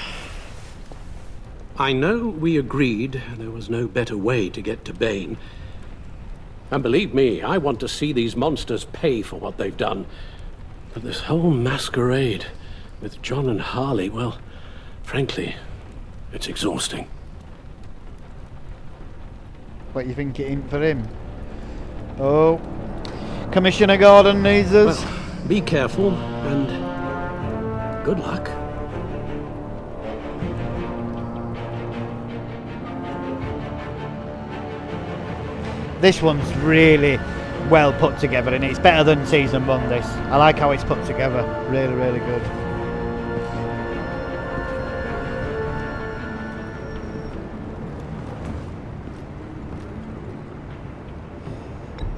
I know we agreed there was no better way to get to Bane. And believe me, I want to see these monsters pay for what they've done. But this whole masquerade with John and Harley, well, frankly, it's exhausting. What, you think it ain't for him? Oh, Commissioner Gordon needs us. Well, be careful, and good luck. This one's really well put together, and it's better than season 1, this. I like how it's put together. Really, really good.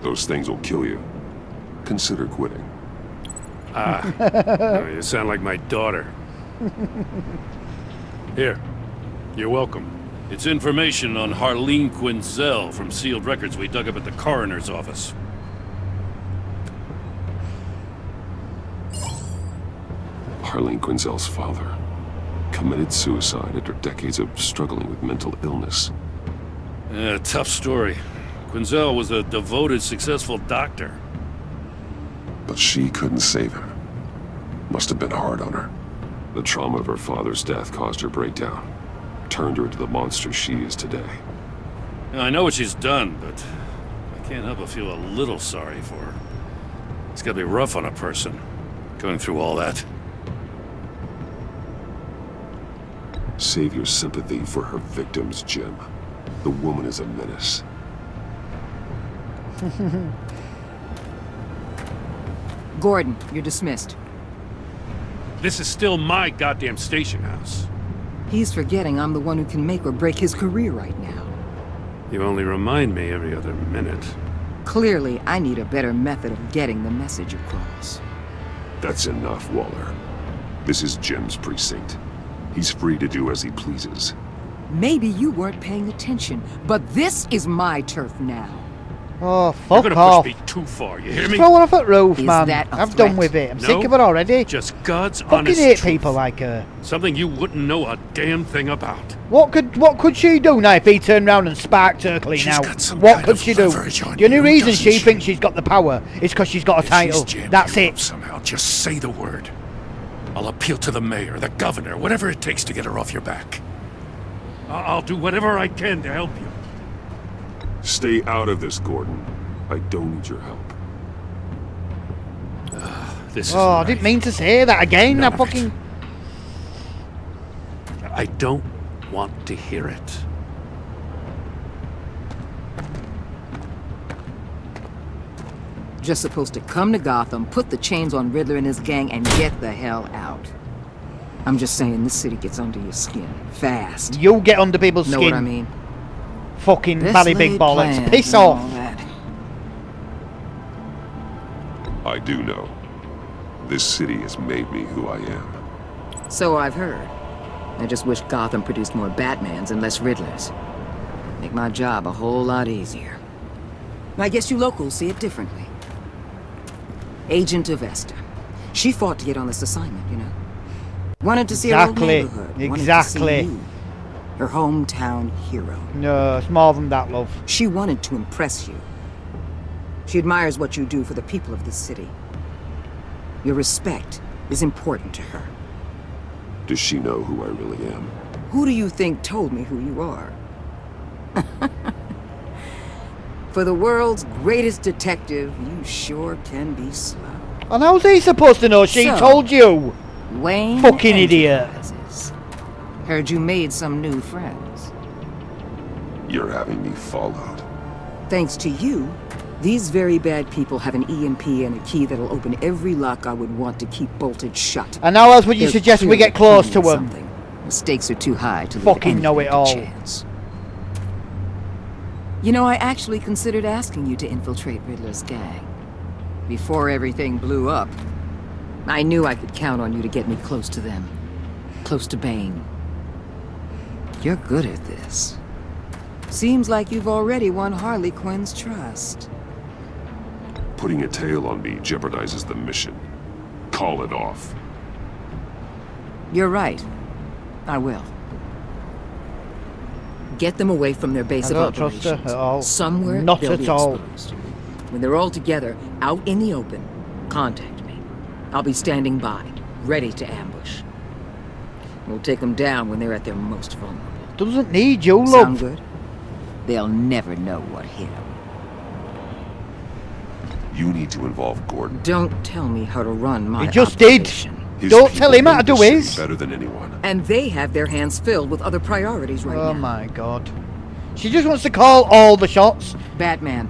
Those things will kill you. Consider quitting. Oh, you sound like my daughter. Here, you're welcome. It's information on Harleen Quinzel from sealed records we dug up at the coroner's office. Harleen Quinzel's father committed suicide after decades of struggling with mental illness. Yeah, tough story. Quinzel was a devoted, successful doctor. But she couldn't save him. Must have been hard on her. The trauma of her father's death caused her breakdown. Turned her into the monster she is today. I know what she's done, but I can't help but feel a little sorry for her. It's gotta be rough on a person, going through all that. Save your sympathy for her victims, Jim. The woman is a menace. Gordon, you're dismissed. This is still my goddamn station house. He's forgetting I'm the one who can make or break his career right now. You only remind me every other minute. Clearly, I need a better method of getting the message across. That's enough, Waller. This is Jim's precinct. He's free to do as he pleases. Maybe you weren't paying attention, but this is my turf now. Oh, fuck You're gonna off. push me too far, you hear me? Throw her off that roof, Is man. that a I've threat? done with it. I'm No, sick of it already. Just God's Fucking honest hate truth. people like her. Something you wouldn't know a damn thing about. What could she do now if he turned round and sparked her clean She's out? got some What kind could of she do? leverage on The only you, reason doesn't she she? thinks she's got the power is because she's got a If title. she's jammed That's you it. up somehow, just say the word. I'll appeal to the mayor, the governor, whatever it takes to get her off your back. I'll do whatever I can to help you. Stay out of this, Gordon. I don't need your help. This is I didn't mean to say that again. None I of it. fucking... I don't want to hear it. Just supposed to come to Gotham, put the chains on Riddler and his gang, and get the hell out. I'm just saying, this city gets under your skin. Fast. You get under people's Know skin. what I mean? Fucking Best bally big laid bollocks. plans Piss and all off. that. I do know. This city has made me who I am. So I've heard. I just wish Gotham produced more Batmans and less Riddlers. Make my job a whole lot easier. I guess you locals see it differently. Agent Avesta. She fought to get on this assignment, you know. Wanted to see her old Exactly. neighborhood. Wanted to Exactly. see you, her hometown hero. No, it's more than that, love. She wanted to impress you. She admires what you do for the people of this city. Your respect is important to her. Does she know who I really am? Who do you think told me who you are? For the world's greatest detective, you sure can be slow. And how's he supposed to know? She So, told you. Wayne Fucking idiot. Enterprises. Heard you made some new friends. You're having me followed. Thanks to you, these very bad people have an EMP and a key that'll open every lock I would want to keep bolted shut. And how else would you They're suggest we clearly get close to planning him? something. The stakes are too high to leave Fucking know anything it to all. chance. You know, I actually considered asking you to infiltrate Riddler's gang. Before everything blew up, I knew I could count on you to get me close to them. Close to Bane. You're good at this. Seems like you've already won Harley Quinn's trust. Putting a tail on me jeopardizes the mission. Call it off. You're right. I will. Get them away from their base I of don't trust operations. her at all. Somewhere Not they'll at be all. exposed. When they're all together, out in the open, contact me. I'll be standing by, ready to ambush. We'll take them down when they're at their most vulnerable. Doesn't need you, Sound love. good? They'll never know what hit them. You need to involve Gordon. Don't tell me how to run my He just did. operation. His Don't people tell him how to know do the city his. better than anyone. And they have their hands filled with other priorities right now. Oh my god. She just wants to call all the shots. Batman.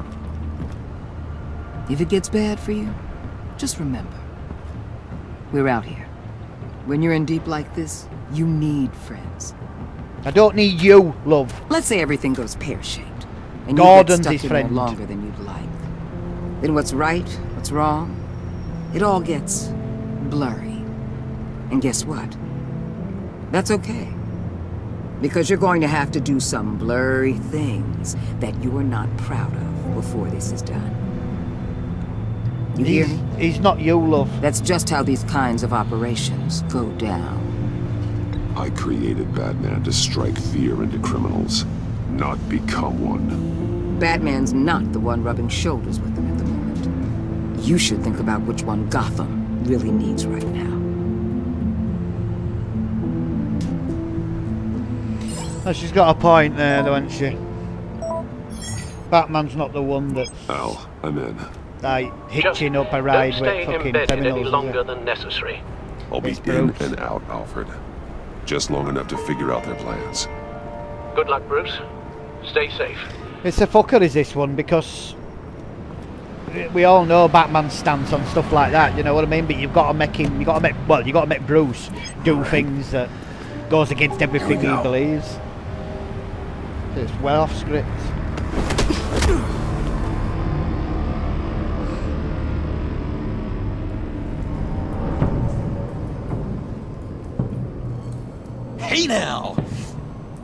If it gets bad for you, just remember. We're out here. When you're in deep like this, you need friends. I don't need you, love. Let's say everything goes pear-shaped. And Gordon's you his get stuck in there friend. longer than you'd like. then what's right, what's wrong, it all gets blurry. And guess what? That's okay. Because you're going to have to do some blurry things that you are not proud of before this is done. You hear me? He's not you, love. That's just how these kinds of operations go down. I created Batman to strike fear into criminals, not become one. Batman's not the one rubbing shoulders with them at the moment. You should think about which one Gotham really needs right now. Oh, she's got a point there, though, hasn't she? Batman's not the one that's... Al, I'm in. Like, hitching up a ride with fucking criminals. Any longer than necessary. I'll be in and out, Alfred. Just long enough to figure out their plans. Good luck, Bruce. Stay safe. It's a fucker, is this one, because we all know Batman's stance on stuff like that, you know what I mean? But you've got to make him, you've got to make Bruce do things that goes against everything he believes. It's well off script. Hey now!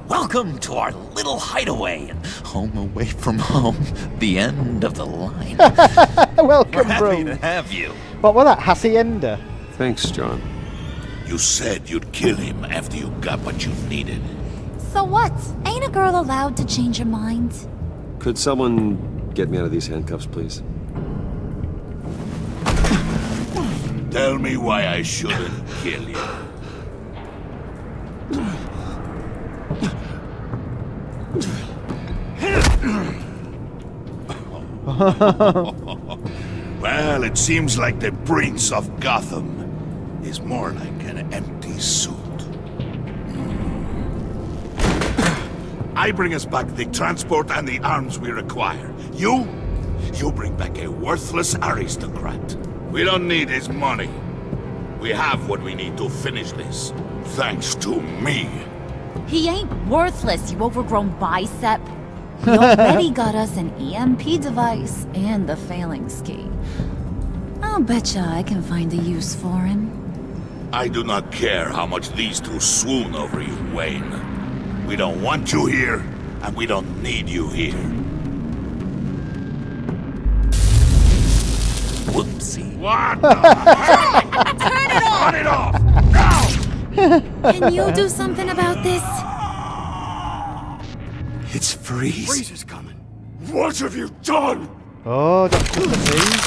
Welcome to our little hideaway and home away from home. The end of the line. Welcome, We're happy bro. to have you. What was that, hacienda? Thanks, John. You said you'd kill him after you got what you needed. So what? Ain't a girl allowed to change her mind? Could someone get me out of these handcuffs, please? Tell me why I shouldn't kill you. Well, it seems like the Prince of Gotham is more like an empty suit. I bring us back the transport and the arms we require. You bring back a worthless aristocrat. We don't need his money. We have what we need to finish this. Thanks to me. He ain't worthless, you overgrown bicep. He already got us an EMP device and the phalanx key. I'll betcha I can find a use for him. I do not care how much these two swoon over you, Wayne. We don't want you here, and we don't need you here. Whoopsie. What the hell? Turn it off! Turn it off! Now! Can you do something about this? It's Freeze. Freeze is coming. What have you done? Oh, Dr. Freeze.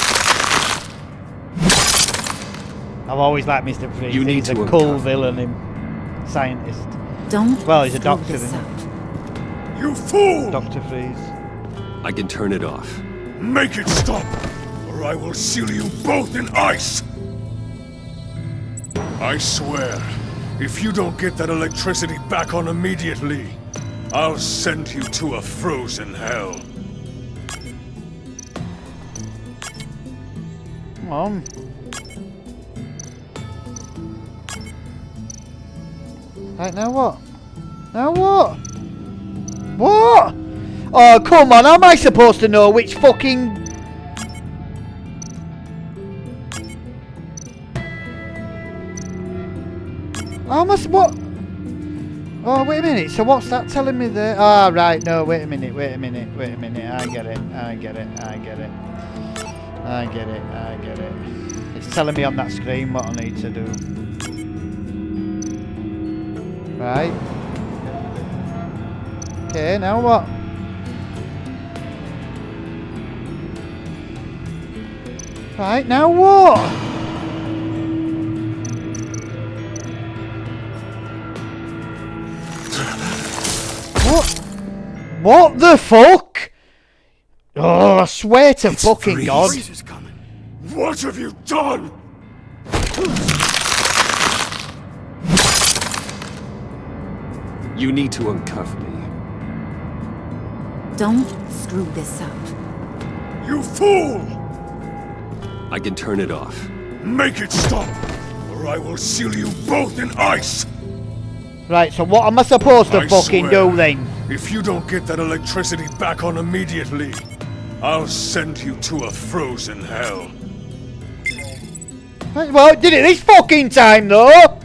I've always liked Mr. Freeze. He's a cool villain and scientist. Well, he's a doctor then. You fool! Dr. Freeze. I can turn it off. Make it stop, or I will seal you both in ice! I swear, if you don't get that electricity back on immediately, I'll send you to a frozen hell. Come on. Right, now what? Now what? What? Oh, come on, how am I supposed to know which fucking... How must... What? Oh, wait a minute, so what's that telling me there? Ah, right, no, wait a minute. I get it. It's telling me on that screen what I need to do. Right. Okay, now what? Right, now what? What the fuck? Oh, I swear to fucking God. Freeze is coming. What have you done? You need to uncuff me. Don't screw this up. You fool! I can turn it off. Make it stop, or I will seal you both in ice! Right, so what am I supposed to I fucking swear, do then? If you don't get that electricity back on immediately, I'll send you to a frozen hell. Well, did it this fucking time, though?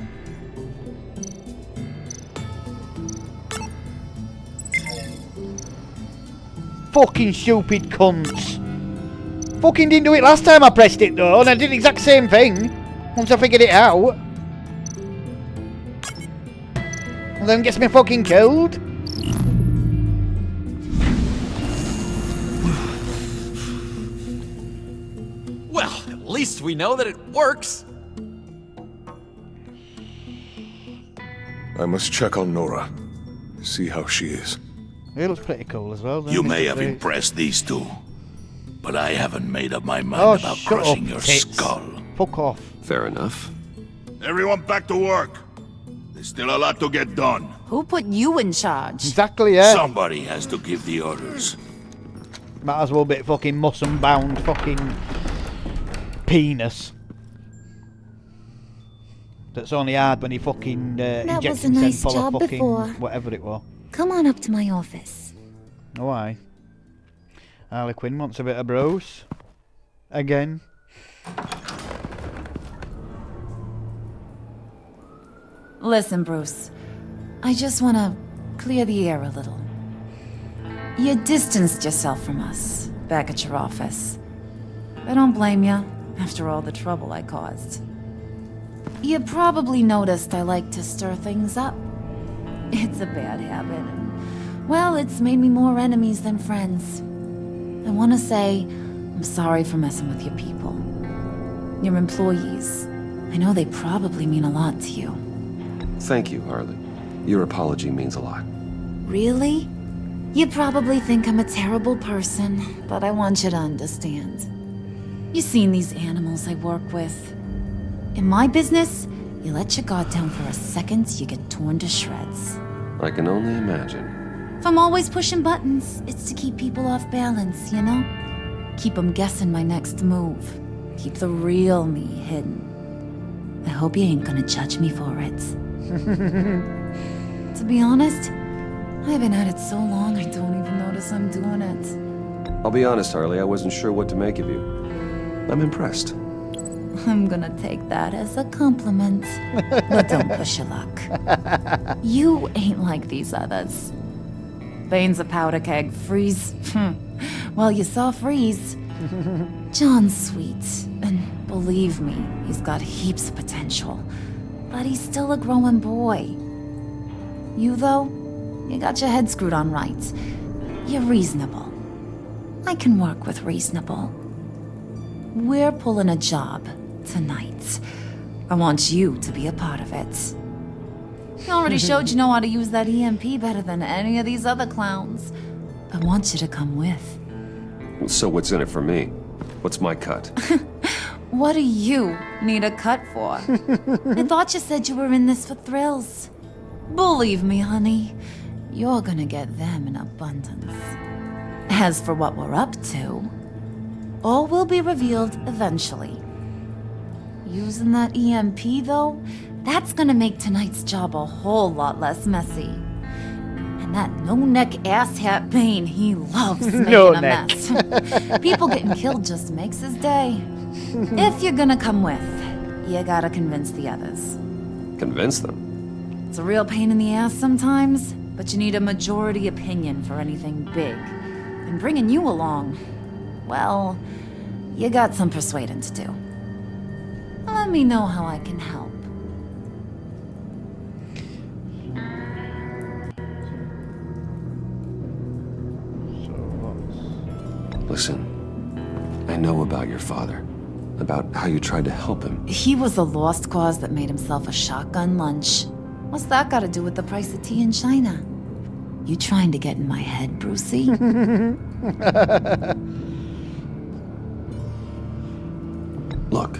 Fucking stupid cunts. Fucking didn't do it last time I pressed it, though, and I did the exact same thing. Once I figured it out. And then gets me fucking killed. Well, at least we know that it works. I must check on Nora. See how she is. It looks pretty cool as well. You may have impressed these two, but I haven't made up my mind about crushing your skull. Fuck off. Fair enough. Everyone back to work. There's still a lot to get done. Who put you in charge? Exactly, yeah. Somebody has to give the orders. Might as well be fucking muscle bound fucking penis. That's only hard when he fucking That injects was a nice himself full job of fucking before. whatever it was. Come on up to my office. Why? Harley Quinn wants a bit of bros. Again. Listen, Bruce. I just want to clear the air a little. You distanced yourself from us back at your office. I don't blame you, after all the trouble I caused. You probably noticed I like to stir things up. It's a bad habit, and, well, it's made me more enemies than friends. I want to say I'm sorry for messing with your people. Your employees. I know they probably mean a lot to you. Thank you, Harley. Your apology means a lot. Really? You probably think I'm a terrible person, but I want you to understand. You've seen these animals I work with. In my business, you let your guard down for a second, you get torn to shreds. I can only imagine. If I'm always pushing buttons, it's to keep people off balance, you know? Keep them guessing my next move. Keep the real me hidden. I hope you ain't gonna judge me for it. To be honest, I've been at it so long I don't even notice I'm doing it. I'll be honest, Harley, I wasn't sure what to make of you. I'm impressed. I'm gonna take that as a compliment. But don't push your luck. You ain't like these others. Bane's a powder keg. Freeze. Well, you saw Freeze. John's sweet. And believe me, he's got heaps of potential. But he's still a growing boy. You, though, you got your head screwed on right. You're reasonable. I can work with reasonable. We're pulling a job tonight. I want you to be a part of it. You already showed you know how to use that EMP better than any of these other clowns. I want you to come with. So what's in it for me? What's my cut? What do you need a cut for? I thought you said you were in this for thrills. Believe me, honey, you're gonna get them in abundance. As for what we're up to, all will be revealed eventually. Using that EMP, though, that's gonna make tonight's job a whole lot less messy. And that no-neck asshat Bane, he loves making a mess. People getting killed just makes his day. If you're gonna come with, you gotta convince the others. Convince them? It's a real pain in the ass sometimes, but you need a majority opinion for anything big. And bringing you along, well, you got some persuading to do. Let me know how I can help. Listen, I know about your father. About how you tried to help him. He was a lost cause that made himself a shotgun lunch. What's that got to do with the price of tea in China? You trying to get in my head, Brucey? Look,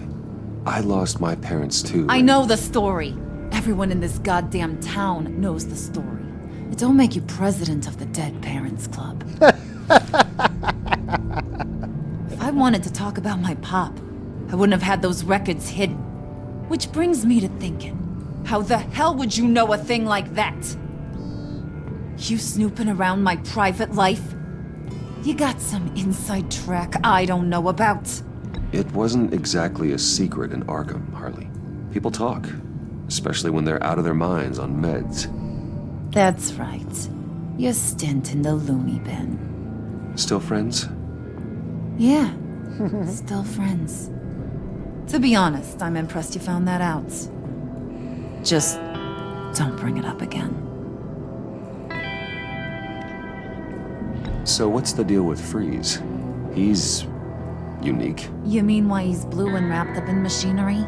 I lost my parents too. I know the story. Everyone in this goddamn town knows the story. It don't make you president of the Dead Parents Club. If I wanted to talk about my pop, I wouldn't have had those records hidden. Which brings me to thinking, how the hell would you know a thing like that? You snooping around my private life? You got some inside track I don't know about. It wasn't exactly a secret in Arkham, Harley. People talk, especially when they're out of their minds on meds. That's right. Your stint in the loony bin. Still friends? Yeah, still friends. To be honest, I'm impressed you found that out. Just don't bring it up again. So what's the deal with Freeze? He's unique. You mean why he's blue and wrapped up in machinery?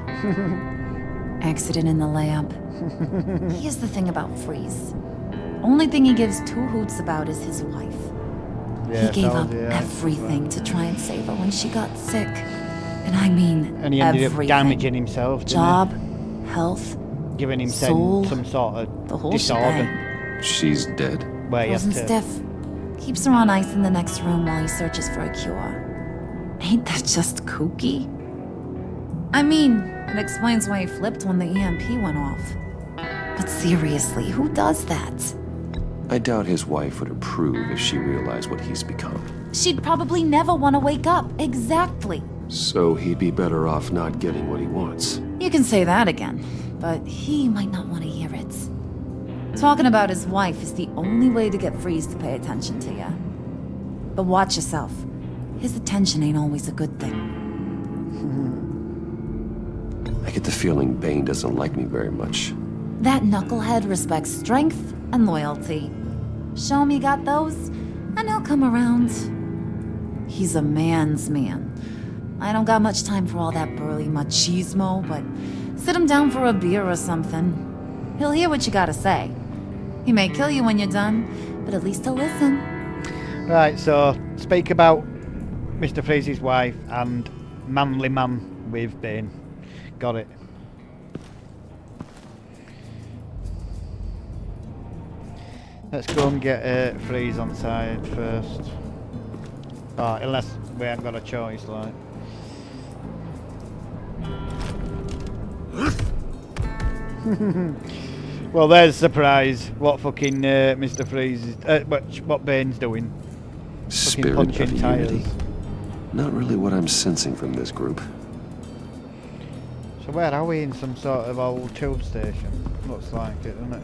Accident in the lab. Here's the thing about Freeze. Only thing he gives two hoots about is his wife. Yeah, he gave up everything to try and save her when she got sick. And I mean And he ended everything. up damaging himself, didn't Job, health, giving him soul, some sort of the whole disorder. shebang. She's dead? Where you have Frozen to... stiff. Keeps her on ice in the next room while he searches for a cure. Ain't that just kooky? I mean, it explains why he flipped when the EMP went off. But seriously, who does that? I doubt his wife would approve if she realized what he's become. She'd probably never want to wake up. Exactly. So he'd be better off not getting what he wants. You can say that again, but he might not want to hear it. Talking about his wife is the only way to get Freeze to pay attention to you. But watch yourself. His attention ain't always a good thing. I get the feeling Bane doesn't like me very much. That knucklehead respects strength and loyalty. Show him you got those, and he'll come around. He's a man's man. I don't got much time for all that burly machismo, but sit him down for a beer or something. He'll hear what you gotta say. He may kill you when you're done, but at least he'll listen. Right, so speak about Mr. Freeze's wife and manly man with Bane. Got it. Let's go and get Freeze on side first. Oh, unless we haven't got a choice, like. Well, there's a surprise. What fucking Mr. Freeze is... what Bane's doing. Spirit fucking of punching unity. tires. Not really what I'm sensing from this group. So where are we? In some sort of old tube station? Looks like it, doesn't it?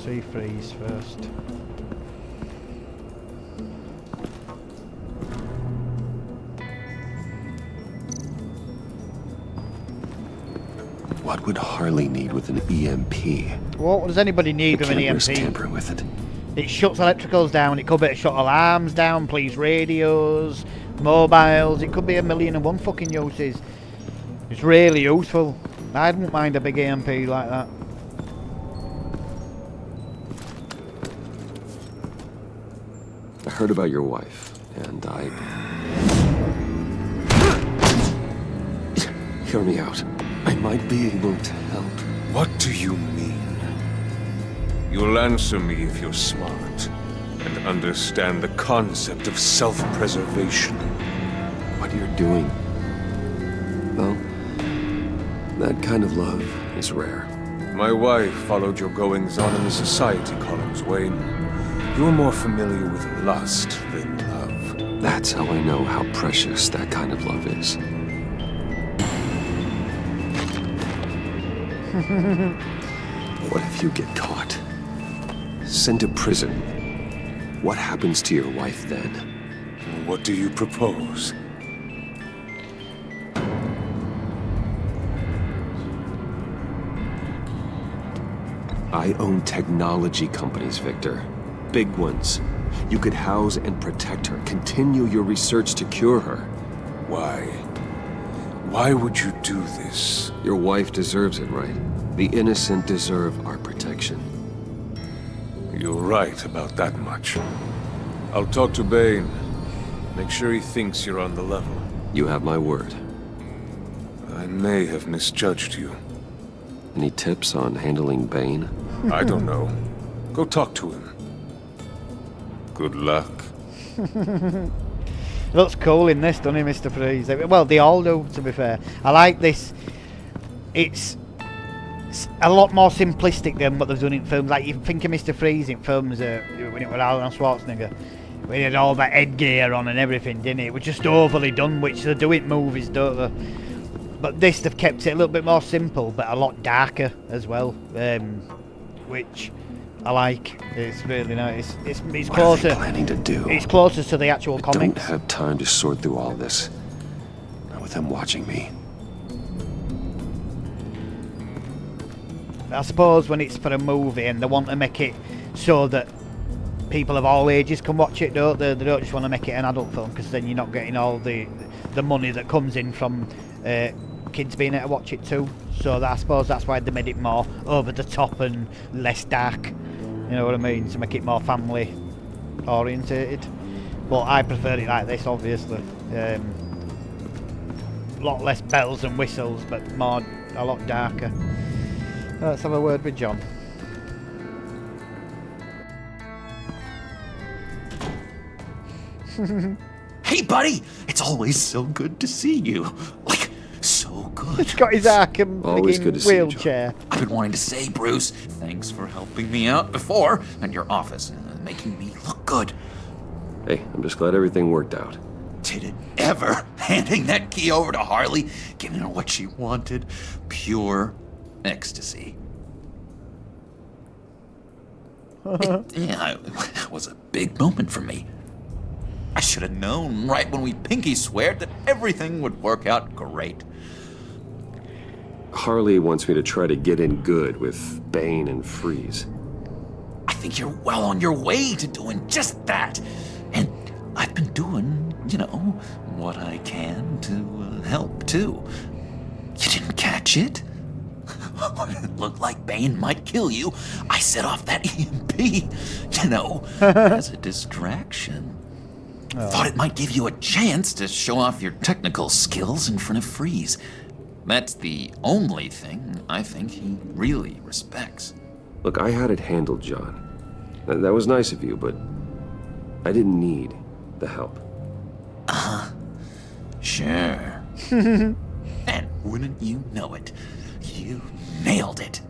See Freeze first. What would Harley need with an EMP? What does anybody need with an Can't EMP? risk tampering with it. It shuts electricals down, it could be to shut alarms down, please radios, mobiles, it could be 1,000,001 fucking uses. It's really useful. I wouldn't mind a big EMP like that. I heard about your wife, and I... Hear me out. I might be able to help. What do you mean? You'll answer me if you're smart and understand the concept of self-preservation. What you're doing. Well, that kind of love is rare. My wife followed your goings-on in the society columns, Wayne. You're more familiar with lust than love. That's how I know how precious that kind of love is. What if you get caught? Sent to prison. What happens to your wife then? What do you propose? I own technology companies, Victor. Big ones. You could house and protect her, continue your research to cure her. Why? Why would you do this? Your wife deserves it, right? The innocent deserve our protection. You're right about that much. I'll talk to Bane. Make sure he thinks you're on the level. You have my word. I may have misjudged you. Any tips on handling Bane? I don't know. Go talk to him. Good luck. Looks cool in this, doesn't he, Mr. Freeze? Well, they all do, to be fair. I like this. It's a lot more simplistic than what they've done in films. Like, you think of Mr. Freeze in films when it was Arnold Schwarzenegger, when he had all that headgear on and everything, didn't it? It was just overly done, which they do in movies, don't they? But this, they've kept it a little bit more simple, but a lot darker as well, which I like. It's really nice. It's What closer. are they planning to do? It's closer to the actual I comics. don't have time to sort through all this. Not with them watching me. I suppose when it's for a movie and they want to make it so that people of all ages can watch it, don't they? They don't just want to make it an adult film, because then you're not getting all the money that comes in from kids being able to watch it too. So I suppose that's why they made it more over the top and less dark. You know what I mean? To make it more family orientated. But I prefer it like this, obviously. A lot less bells and whistles, but a lot darker. Let's have a word with John. Hey, buddy! It's always so good to see you. Like, so good. He's got his Arkham Always good to see you, wheelchair. I've been wanting to say, Bruce, thanks for helping me out before and your office and making me look good. Hey, I'm just glad everything worked out. Did it ever? Handing that key over to Harley, giving her what she wanted. Pure ecstasy. It was a big moment for me. I should have known right when we pinky sweared that everything would work out great. Harley wants me to try to get in good with Bane and Freeze. I think you're well on your way to doing just that. And I've been doing, what I can to help, too. You didn't catch it? It looked like Bane might kill you. I set off that EMP, as a distraction. Oh. Thought it might give you a chance to show off your technical skills in front of Freeze. That's the only thing I think he really respects. Look, I had it handled, John. That was nice of you, but I didn't need the help. Sure. And wouldn't you know it, you nailed it.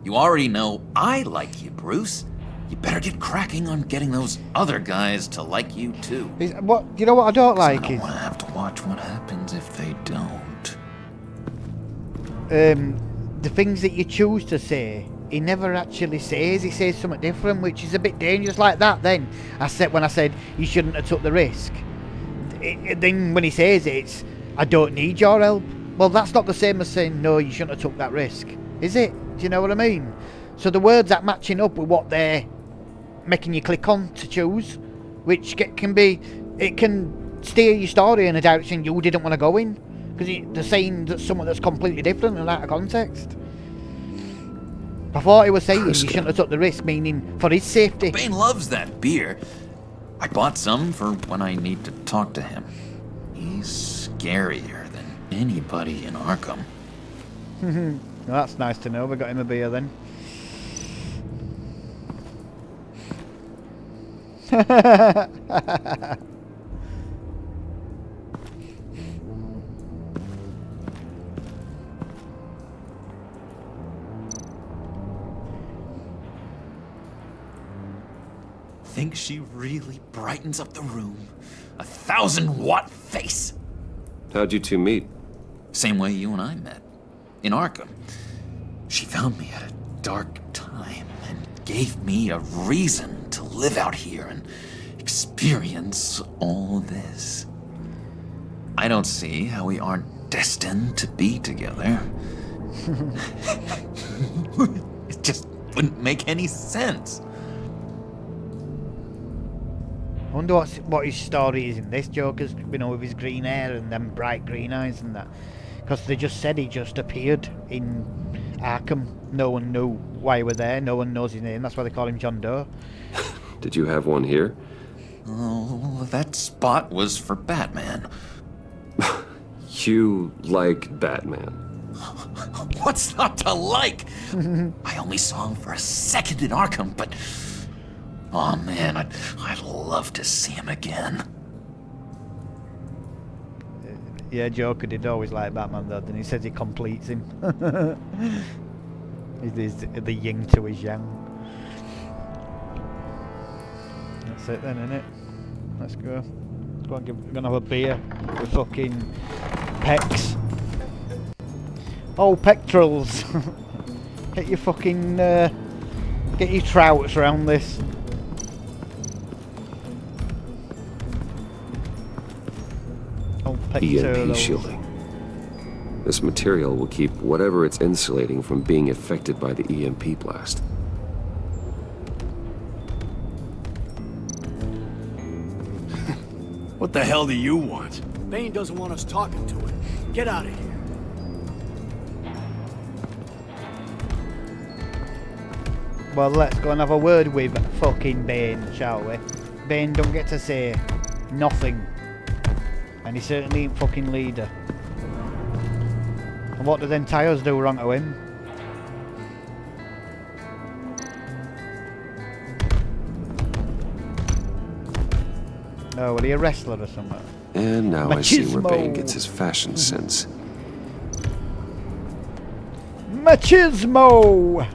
You already know I like you, Bruce. You better get cracking on getting those other guys to like you, too. You know what I don't like I don't is... want to have to watch what happens if they don't. The things that you choose to say, he never actually says. He says something different, which is a bit dangerous like that. Then when I said you shouldn't have took the risk, then when he says it's, I don't need your help. Well, that's not the same as saying no, you shouldn't have took that risk, is it? Do you know what I mean? So the words are matching up with what they're making you click on to choose, which can steer your story in a direction you didn't want to go in, because they're saying that something that's completely different and out of context. I thought he was saying you shouldn't have took the risk, meaning for his safety. Bane loves that beer. I bought some for when I need to talk to him. He's scarier than anybody in Arkham. Well, that's nice to know. We got him a beer then. Think she really brightens up the room. 1,000-watt face. How'd you two meet? Same way you and I met. In Arkham. She found me at a dark time and gave me a reason to live out here and experience all this. I don't see how we aren't destined to be together. It just wouldn't make any sense. I wonder what his story is in this Joker's, with his green hair and them bright green eyes and that. Because they just said he just appeared in Arkham. No one knew why he was there. No one knows his name. That's why they call him John Doe. Did you have one here? Oh, that spot was for Batman. You like Batman? What's not to like? I only saw him for a second in Arkham, but... Oh man, I'd love to see him again. Yeah, Joker did always like Batman though, and he says he completes him. He's the yin to his yang. That's it then, innit? Let's go. Let's go and we're gonna have a beer with fucking pecs. Oh, pectorals! Get your fucking get your trouts around this. Oh, pectorals. EMP shielding. This material will keep whatever it's insulating from being affected by the EMP blast. What the hell do you want? Bane doesn't want us talking to him. Get out of here. Well, let's go and have a word with fucking Bane, shall we? Bane don't get to say nothing. And he certainly ain't fucking leader. And what do them tires do wrong to him? Oh, well, he a wrestler or something? And now I see where Bane gets his fashion sense. Machismo!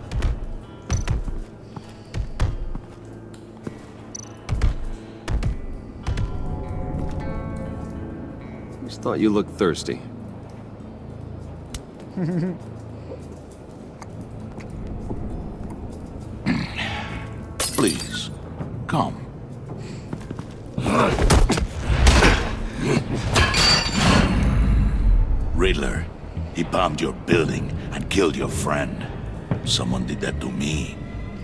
Just thought you looked thirsty. Please, come. Riddler, he bombed your building and killed your friend. Someone did that to me.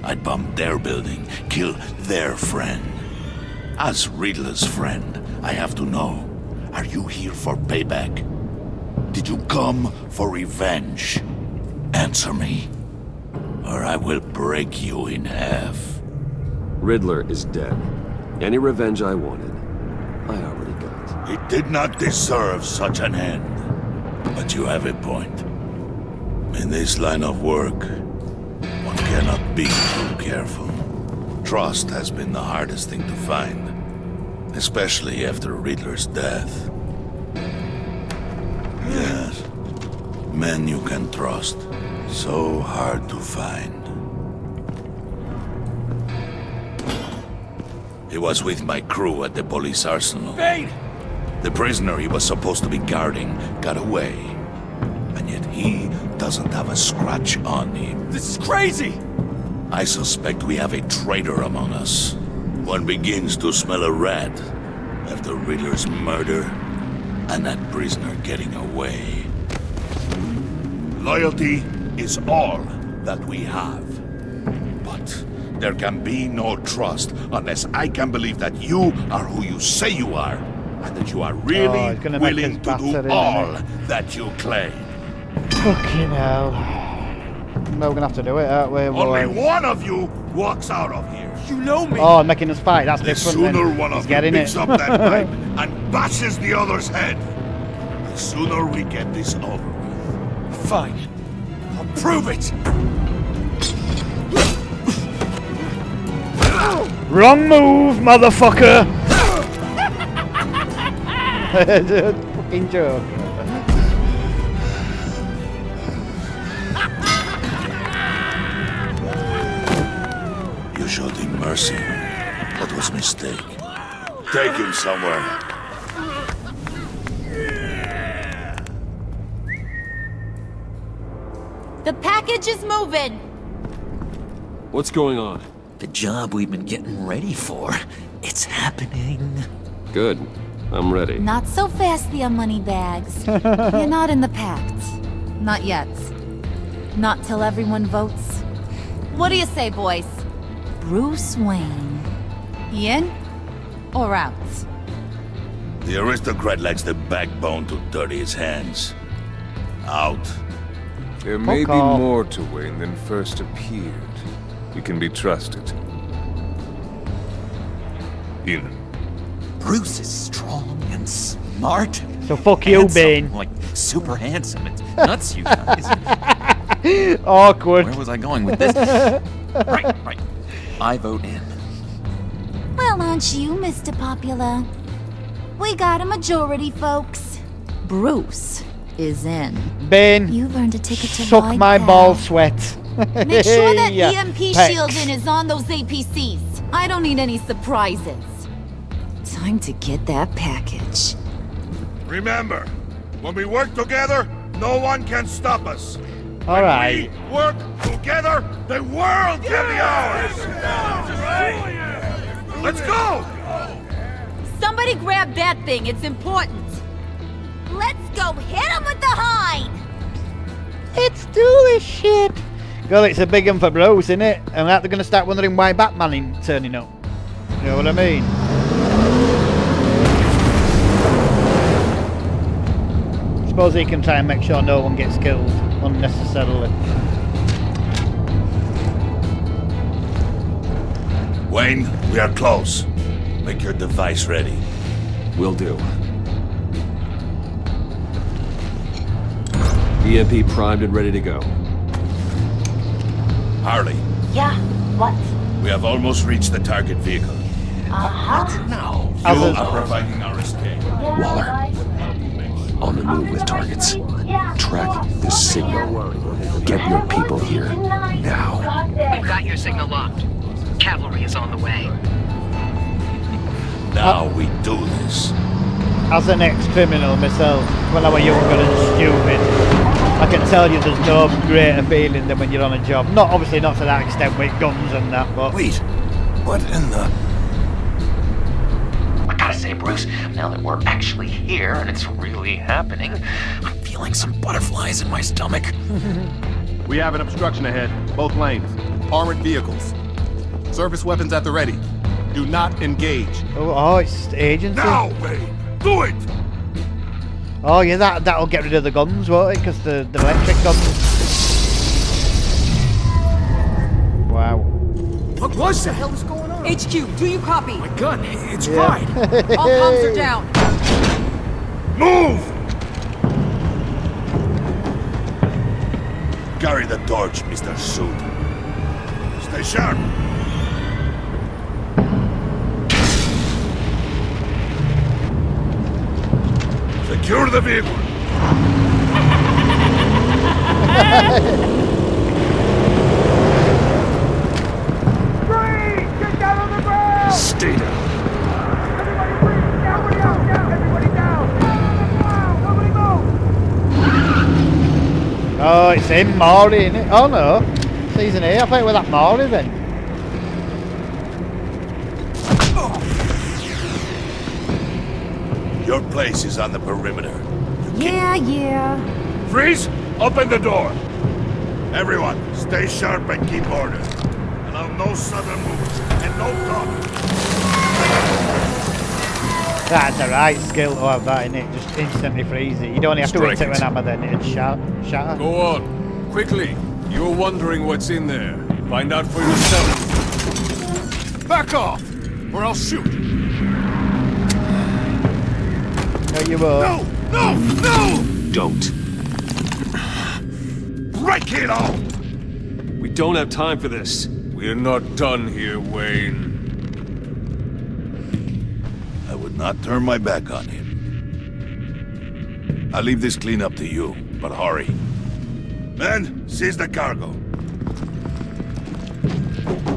I'd bomb their building, kill their friend. As Riddler's friend, I have to know, are you here for payback? Did you come for revenge? Answer me, or I will break you in half. Riddler is dead. Any revenge I wanted, I already got. He did not deserve such an end. But you have a point. In this line of work, one cannot be too careful. Trust has been the hardest thing to find, especially after Riddler's death. Yes, men you can trust, so hard to find. He was with my crew at the police arsenal. Bane! The prisoner he was supposed to be guarding got away. And yet he doesn't have a scratch on him. This is crazy! I suspect we have a traitor among us. One begins to smell a rat after Riddler's murder and that prisoner getting away. Loyalty is all that we have. But there can be no trust unless I can believe that you are who you say you are, and that you are really willing to do all that you claim. Fucking hell. No, we're gonna have to do it, aren't we? Only one of you walks out of here. You know me. Oh, making us fight, that's The different. sooner then. one He's of you getting picks it. up that pipe and bashes the other's head, the sooner we get this over with. Fine. I'll prove it. Wrong move, motherfucker! Fucking joke. You showed him mercy. That was a mistake. Take him somewhere. The package is moving. What's going on? The job we've been getting ready for. It's happening. Good. I'm ready. Not so fast, the money bags. You're not in the pact. Not yet. Not till everyone votes. What do you say, boys? Bruce Wayne. In or out? The aristocrat lacks the backbone to dirty his hands. Out. There may be more to Wayne than first appeared. You can be trusted. In. Bruce is strong and smart. So fuck you, handsome, Bane. Like super handsome. It's nuts, you guys. Awkward. Where was I going with this? Right. I vote in. Well, aren't you, Mr. Popular? We got a majority, folks. Bruce is in. Ben, You've earned a ticket to suck ride, my pal. ball sweat. Make sure that Yeah, EMP pecs. shielding is on those APCs. I don't need any surprises. Time to get that package. Remember, when we work together, no one can stop us. All right. We work together, the world can be ours. Let's go! Somebody grab that thing. It's important. Let's go hit him with the hind. Let's do this shit. Girl, it's a big one for Bruce, isn't it? And they're going to start wondering why Batman ain't turning up. You know what I mean? Suppose he can try and make sure no one gets killed unnecessarily. Wayne, we are close. Make your device ready. Will do. EMP primed and ready to go. Harley, Yeah, what? we have almost reached the target vehicle. No. You are providing our escape. Waller, on the move with targets. Track the signal. Get your people here now. We've got your signal locked. Cavalry is on the way. Now we do this. As an ex-criminal myself, when I was younger and stupid, I can tell you there's no greater feeling than when you're on a job. Not obviously not to that extent with guns and that, but... Wait, what in the... I gotta say, Bruce, now that we're actually here and it's really happening, I'm feeling some butterflies in my stomach. We have an obstruction ahead, both lanes. Armored vehicles. Service weapons at the ready. Do not engage. Oh, it's agency. Now, Wayne! Do it! Oh yeah, that'll get rid of the guns, won't it? Because the electric guns. Wow. What was that? What the hell is going on? HQ, do you copy? My gun, it's Yeah. fried. All comms are down. Move! Carry the torch, Mr. Suit. Stay sharp. Secure the vehicle. Get down on the ground! Stay down. Everybody breathe! Down, down! Everybody down! Down! Nobody move! Oh, it's him, Maury, isn't it? Oh no, season 8. I thought it was that Maury then. Your place is on the perimeter. Yeah. Freeze! Open the door. Everyone, stay sharp and keep order. Allow no sudden moves and no talk. That's the right skill to have that, innit? Just instantly freeze it. You don't have to hit it with an hammer then, it'd shatter. Go on. Quickly. You're wondering what's in there. Find out for yourself. Back off, or I'll shoot. No, you won't. No! Don't. Break it off! We don't have time for this. We're not done here, Wayne. I would not turn my back on him. I'll leave this cleanup to you, but hurry. Men, seize the cargo.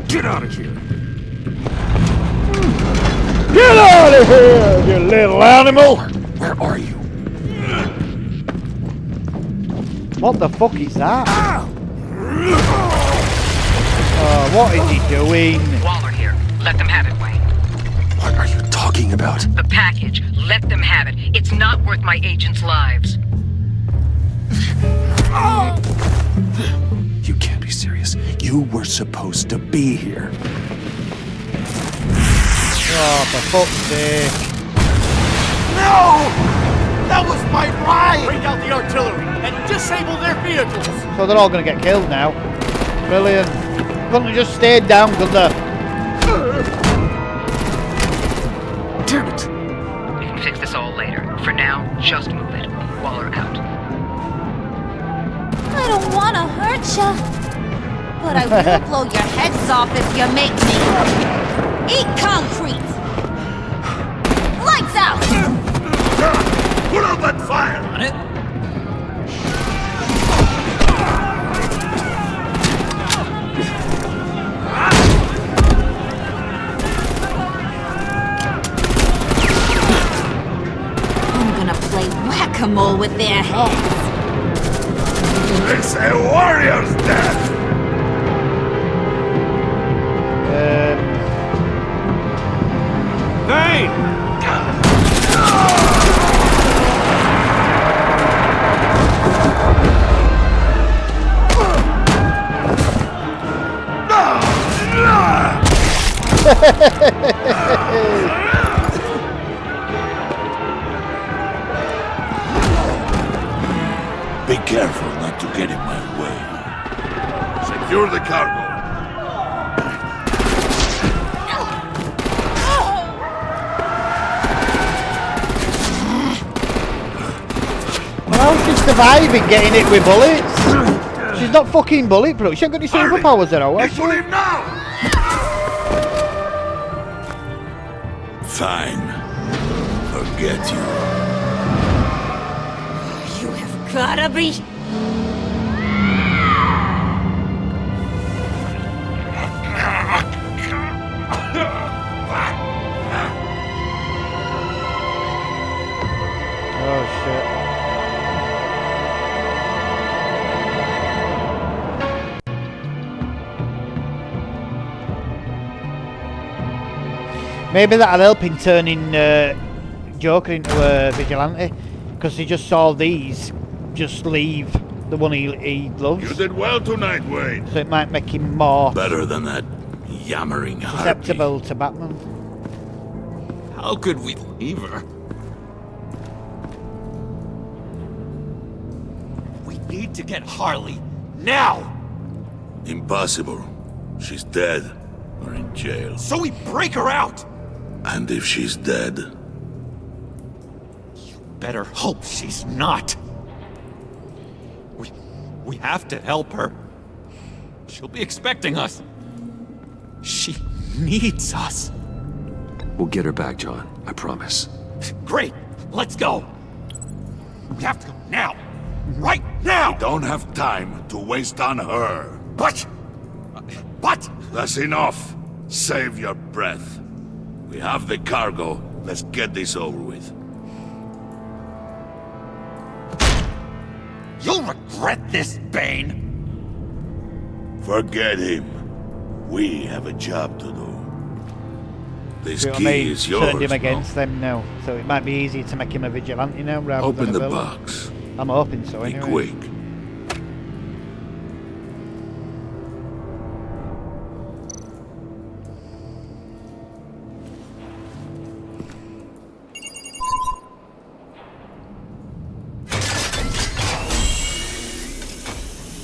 Get out of here! Get out of here, you little animal! Where are you? What the fuck is that? Oh, what is he doing? Waller here. Let them have it, Wayne. What are you talking about? The package. Let them have it. It's not worth my agents' lives. You can't be serious. You were supposed to be here. Oh, for fuck's sake. No! That was my ride! Bring out the artillery and disable their vehicles! So they're all gonna get killed now. Brilliant. Couldn't have just stayed down, could they? Damn it! We can fix this all later. For now, just move it. Waller out. I don't want to hurt gotcha. But I will blow your heads off if you make me. Eat concrete! Lights out! Put out that fire! On it? I'm gonna play whack-a-mole with their heads. It's a warrior's death! Bane! Be careful not to get in my way. Secure the cargo. How's she surviving getting hit with bullets? She's not fucking bulletproof. She ain't got any superpowers at all. has she? Leave now! Fine. Forget you. You have gotta be... Oh shit. Maybe that'll help in turning Joker into a vigilante, because he just saw these just leave the one he loves. You did well tonight, Wade. So it might make him more Better than that yammering harpy. susceptible to Batman. How could we leave her? We need to get Harley. Now! Impossible. She's dead. Or in jail. So we break her out! And if she's dead... Better hope she's not. We have to help her. She'll be expecting us. She needs us. We'll get her back, John. I promise. Great! Let's go! We have to go now! Right now! We don't have time to waste on her. But... That's enough. Save your breath. We have the cargo. Let's get this over with. You'll regret this, Bane! Forget him. We have a job to do. This See what I key mean? is yours. Turned him against them now, so it might be easier to make him a vigilante now rather Open than a the villain. box. I'm hoping so Be anyway. quick.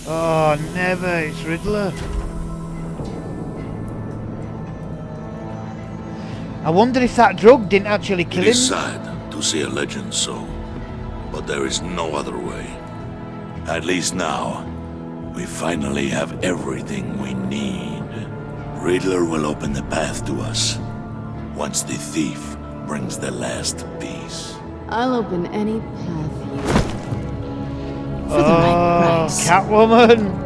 Oh, never! It's Riddler. I wonder if that drug didn't actually kill It him. is sad to see a legend so, but there is no other way. At least now, we finally have everything we need. Riddler will open the path to us, once the thief brings the last piece. I'll open any path you... For the right price. Catwoman!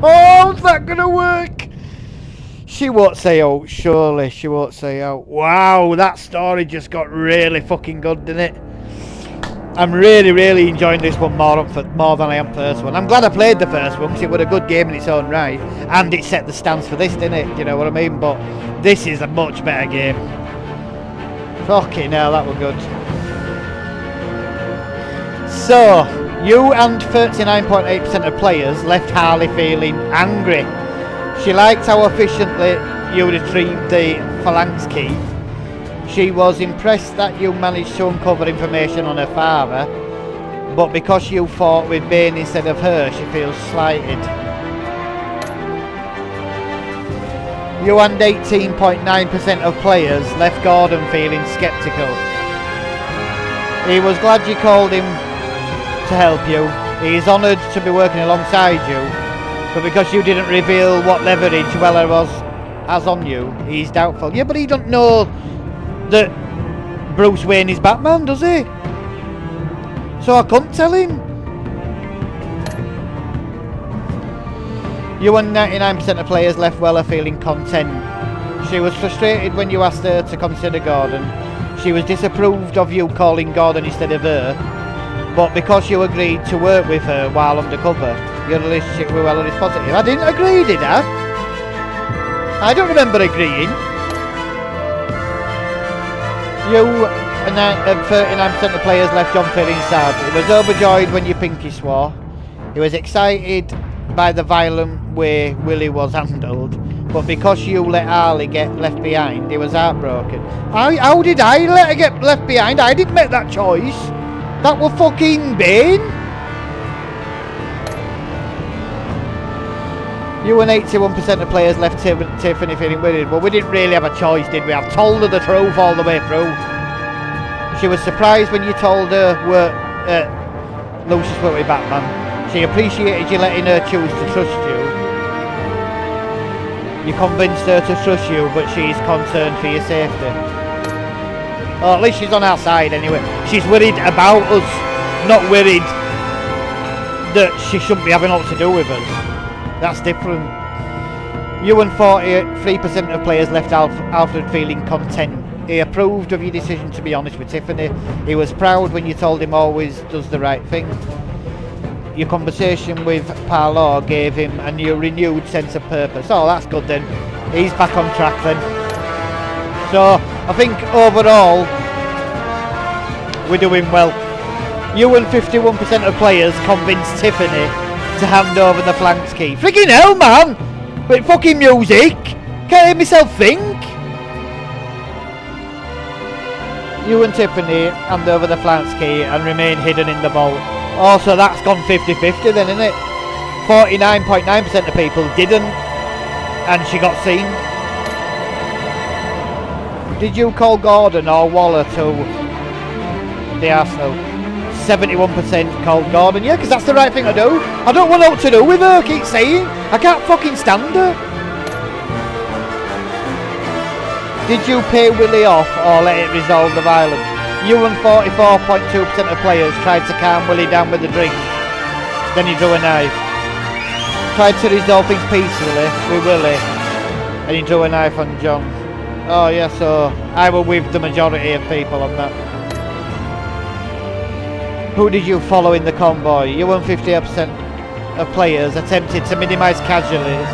How's that gonna work? She won't say out, surely she won't say out. Wow, that story just got really fucking good, didn't it? I'm really enjoying this one more than I am first one. I'm glad I played the first one because it was a good game in its own right, and it set the stance for this, didn't it? You know what I mean? But this is a much better game. Fucking hell, that was good. So, you and 39.8% of players left Harley feeling angry. She liked how efficiently you retrieved the phalanx key. She was impressed that you managed to uncover information on her father, but because you fought with Bane instead of her, she feels slighted. You and 18.9% of players left Gordon feeling sceptical. He was glad you called him to help you. He is honoured to be working alongside you, but because you didn't reveal what leverage Weller has on you, he's doubtful. Yeah, but he don't know that Bruce Wayne is Batman, does he? So I couldn't tell him. You and 99% of players left Weller feeling content. She was frustrated when you asked her to consider Gordon. She was disapproved of you calling Gordon instead of her. But because you agreed to work with her while undercover, your relationship with Weller is positive. I didn't agree, did I? I don't remember agreeing. You and 39% of players left John feeling sad. He was overjoyed when you pinky swore. He was excited by the violent way Willie was handled. But because you let Harley get left behind, he was heartbroken. How did I let her get left behind? I didn't make that choice. That was fucking Bane. You and 81% of players left Tiffany feeling worried. Well, we didn't really have a choice, did we? I've told her the truth all the way through. She was surprised when you told her Lucious worked with Batman. She appreciated you letting her choose to trust you. You convinced her to trust you, but she's concerned for your safety. Or at least she's on our side anyway. She's worried about us, not worried that she shouldn't be having all to do with us. That's different. You and 43% of players left Alfred feeling content. He approved of your decision to be honest with Tiffany. He was proud when you told him always does the right thing. Your conversation with Parlour gave him a renewed sense of purpose. Oh, that's good then. He's back on track then. So, I think overall, we're doing well. You and 51% of players convinced Tiffany to hand over the flanks key. Freaking hell, man! With fucking music! Can't hear myself think! You and Tiffany hand over the flanks key and remain hidden in the vault. Oh, so that's gone 50-50 then, isn't it? 49.9% of people didn't, and she got seen. Did you call Gordon or Waller to the Arsenal? 71% called Gordon. Yeah, because that's the right thing to do. I don't want what to do with her, I keep saying. I can't fucking stand her. Did you pay Willie off or let it resolve the violence? You and 44.2% of players tried to calm Willie down with a drink. Then he drew a knife. Tried to resolve things peacefully with Willie. And he drew a knife on John. Oh yeah, so I were with the majority of people on that. Who did you follow in the convoy? You and 50% of players attempted to minimise casualties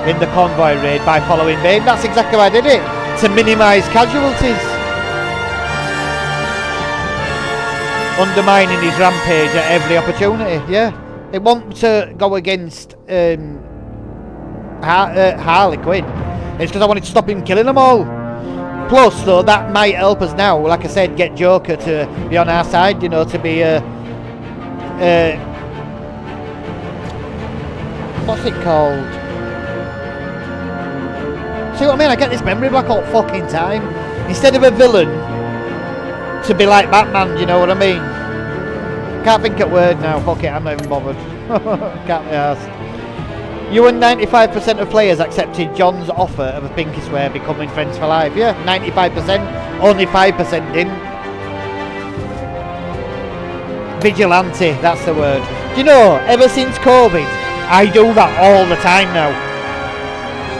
in the convoy raid by following Bane. That's exactly why I did it. To minimise casualties. Undermining his rampage at every opportunity, yeah. They want to go against Harley Quinn. It's because I wanted to stop him killing them all. Plus, though, that might help us now, like I said, get Joker to be on our side, you know, to be what's it called? See what I mean? I get this memory block all fucking time. Instead of a villain, to be like Batman, you know what I mean? Can't think of word now, fuck it, I'm not even bothered. Can't be arsed. You and 95% of players accepted John's offer of a pinky swear becoming friends for life. Yeah, 95%, only 5% didn't. Vigilante, that's the word. Do you know, ever since COVID, I do that all the time now.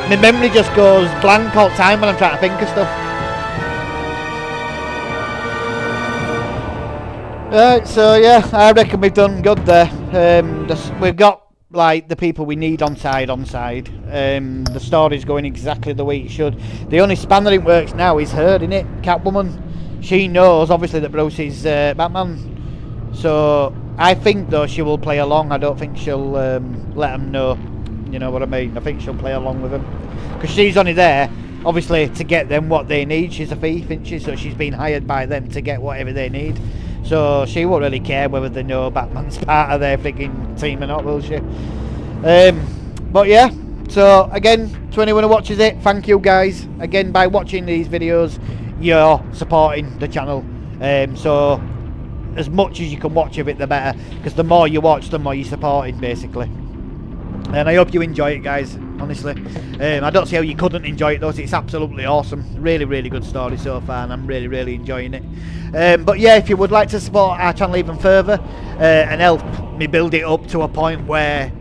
My memory just goes blank all the time when I'm trying to think of stuff. Right, so yeah, I reckon we've done good there. We've got like the people we need on side. The story's going exactly the way it should. The only spanner it works now is her, isn't it? Catwoman. She knows obviously that Bruce is Batman. So I think though she will play along. I don't think she'll let them know. You know what I mean? I think she'll play along with them because she's only there obviously to get them what they need. She's a thief, isn't she? So she's been hired by them to get whatever they need. So she won't really care whether they know Batman's part of their freaking team or not, will she? But yeah, so again, to anyone who watches it, thank you guys. Again, by watching these videos, you're supporting the channel. So as much as you can watch of it, the better, because the more you watch, the more you're supporting, basically. And I hope you enjoy it, guys, honestly. I don't see how you couldn't enjoy it, though. It's absolutely awesome. Really, really good story so far, and I'm really, really enjoying it. But yeah, if you would like to support our channel even further and help me build it up to a point where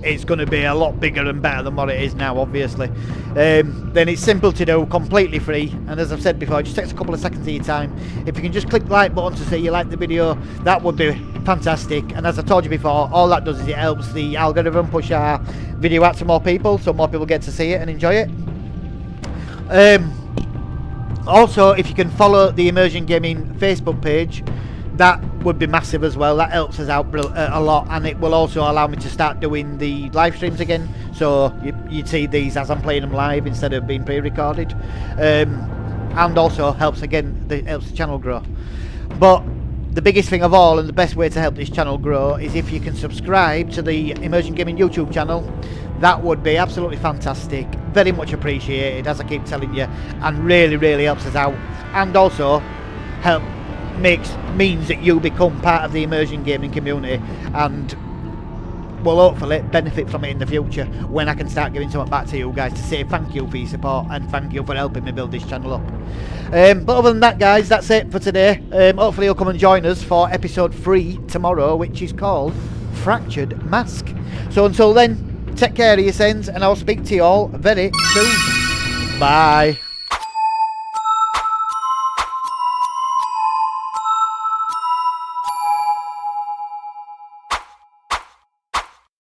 it's going to be a lot bigger and better than what it is now, obviously, then it's simple to do, completely free, and as I've said before, it just takes a couple of seconds of your time. If you can just click the like button to say you like the video, that would be fantastic. And as I told you before, all that does is it helps the algorithm push our video out to more people, so more people get to see it and enjoy it. Also, if you can follow the Immersion Gaming Facebook page, that would be massive as well. That helps us out a lot, and it will also allow me to start doing the live streams again, so you'd see these as I'm playing them live instead of being pre-recorded. And also helps helps the channel grow. But the biggest thing of all, and the best way to help this channel grow, is if you can subscribe to the Immersion Gaming YouTube channel. That would be absolutely fantastic, very much appreciated, as I keep telling you, and really, really helps us out, and also means that you become part of the Immersion Gaming community, and will hopefully benefit from it in the future when I can start giving something back to you guys to say thank you for your support and thank you for helping me build this channel up. But other than that, guys, that's it for today. Hopefully you'll come and join us for episode 3 tomorrow, which is called Fractured Mask. So until then, take care of yourselves, and I'll speak to you all very soon. Bye.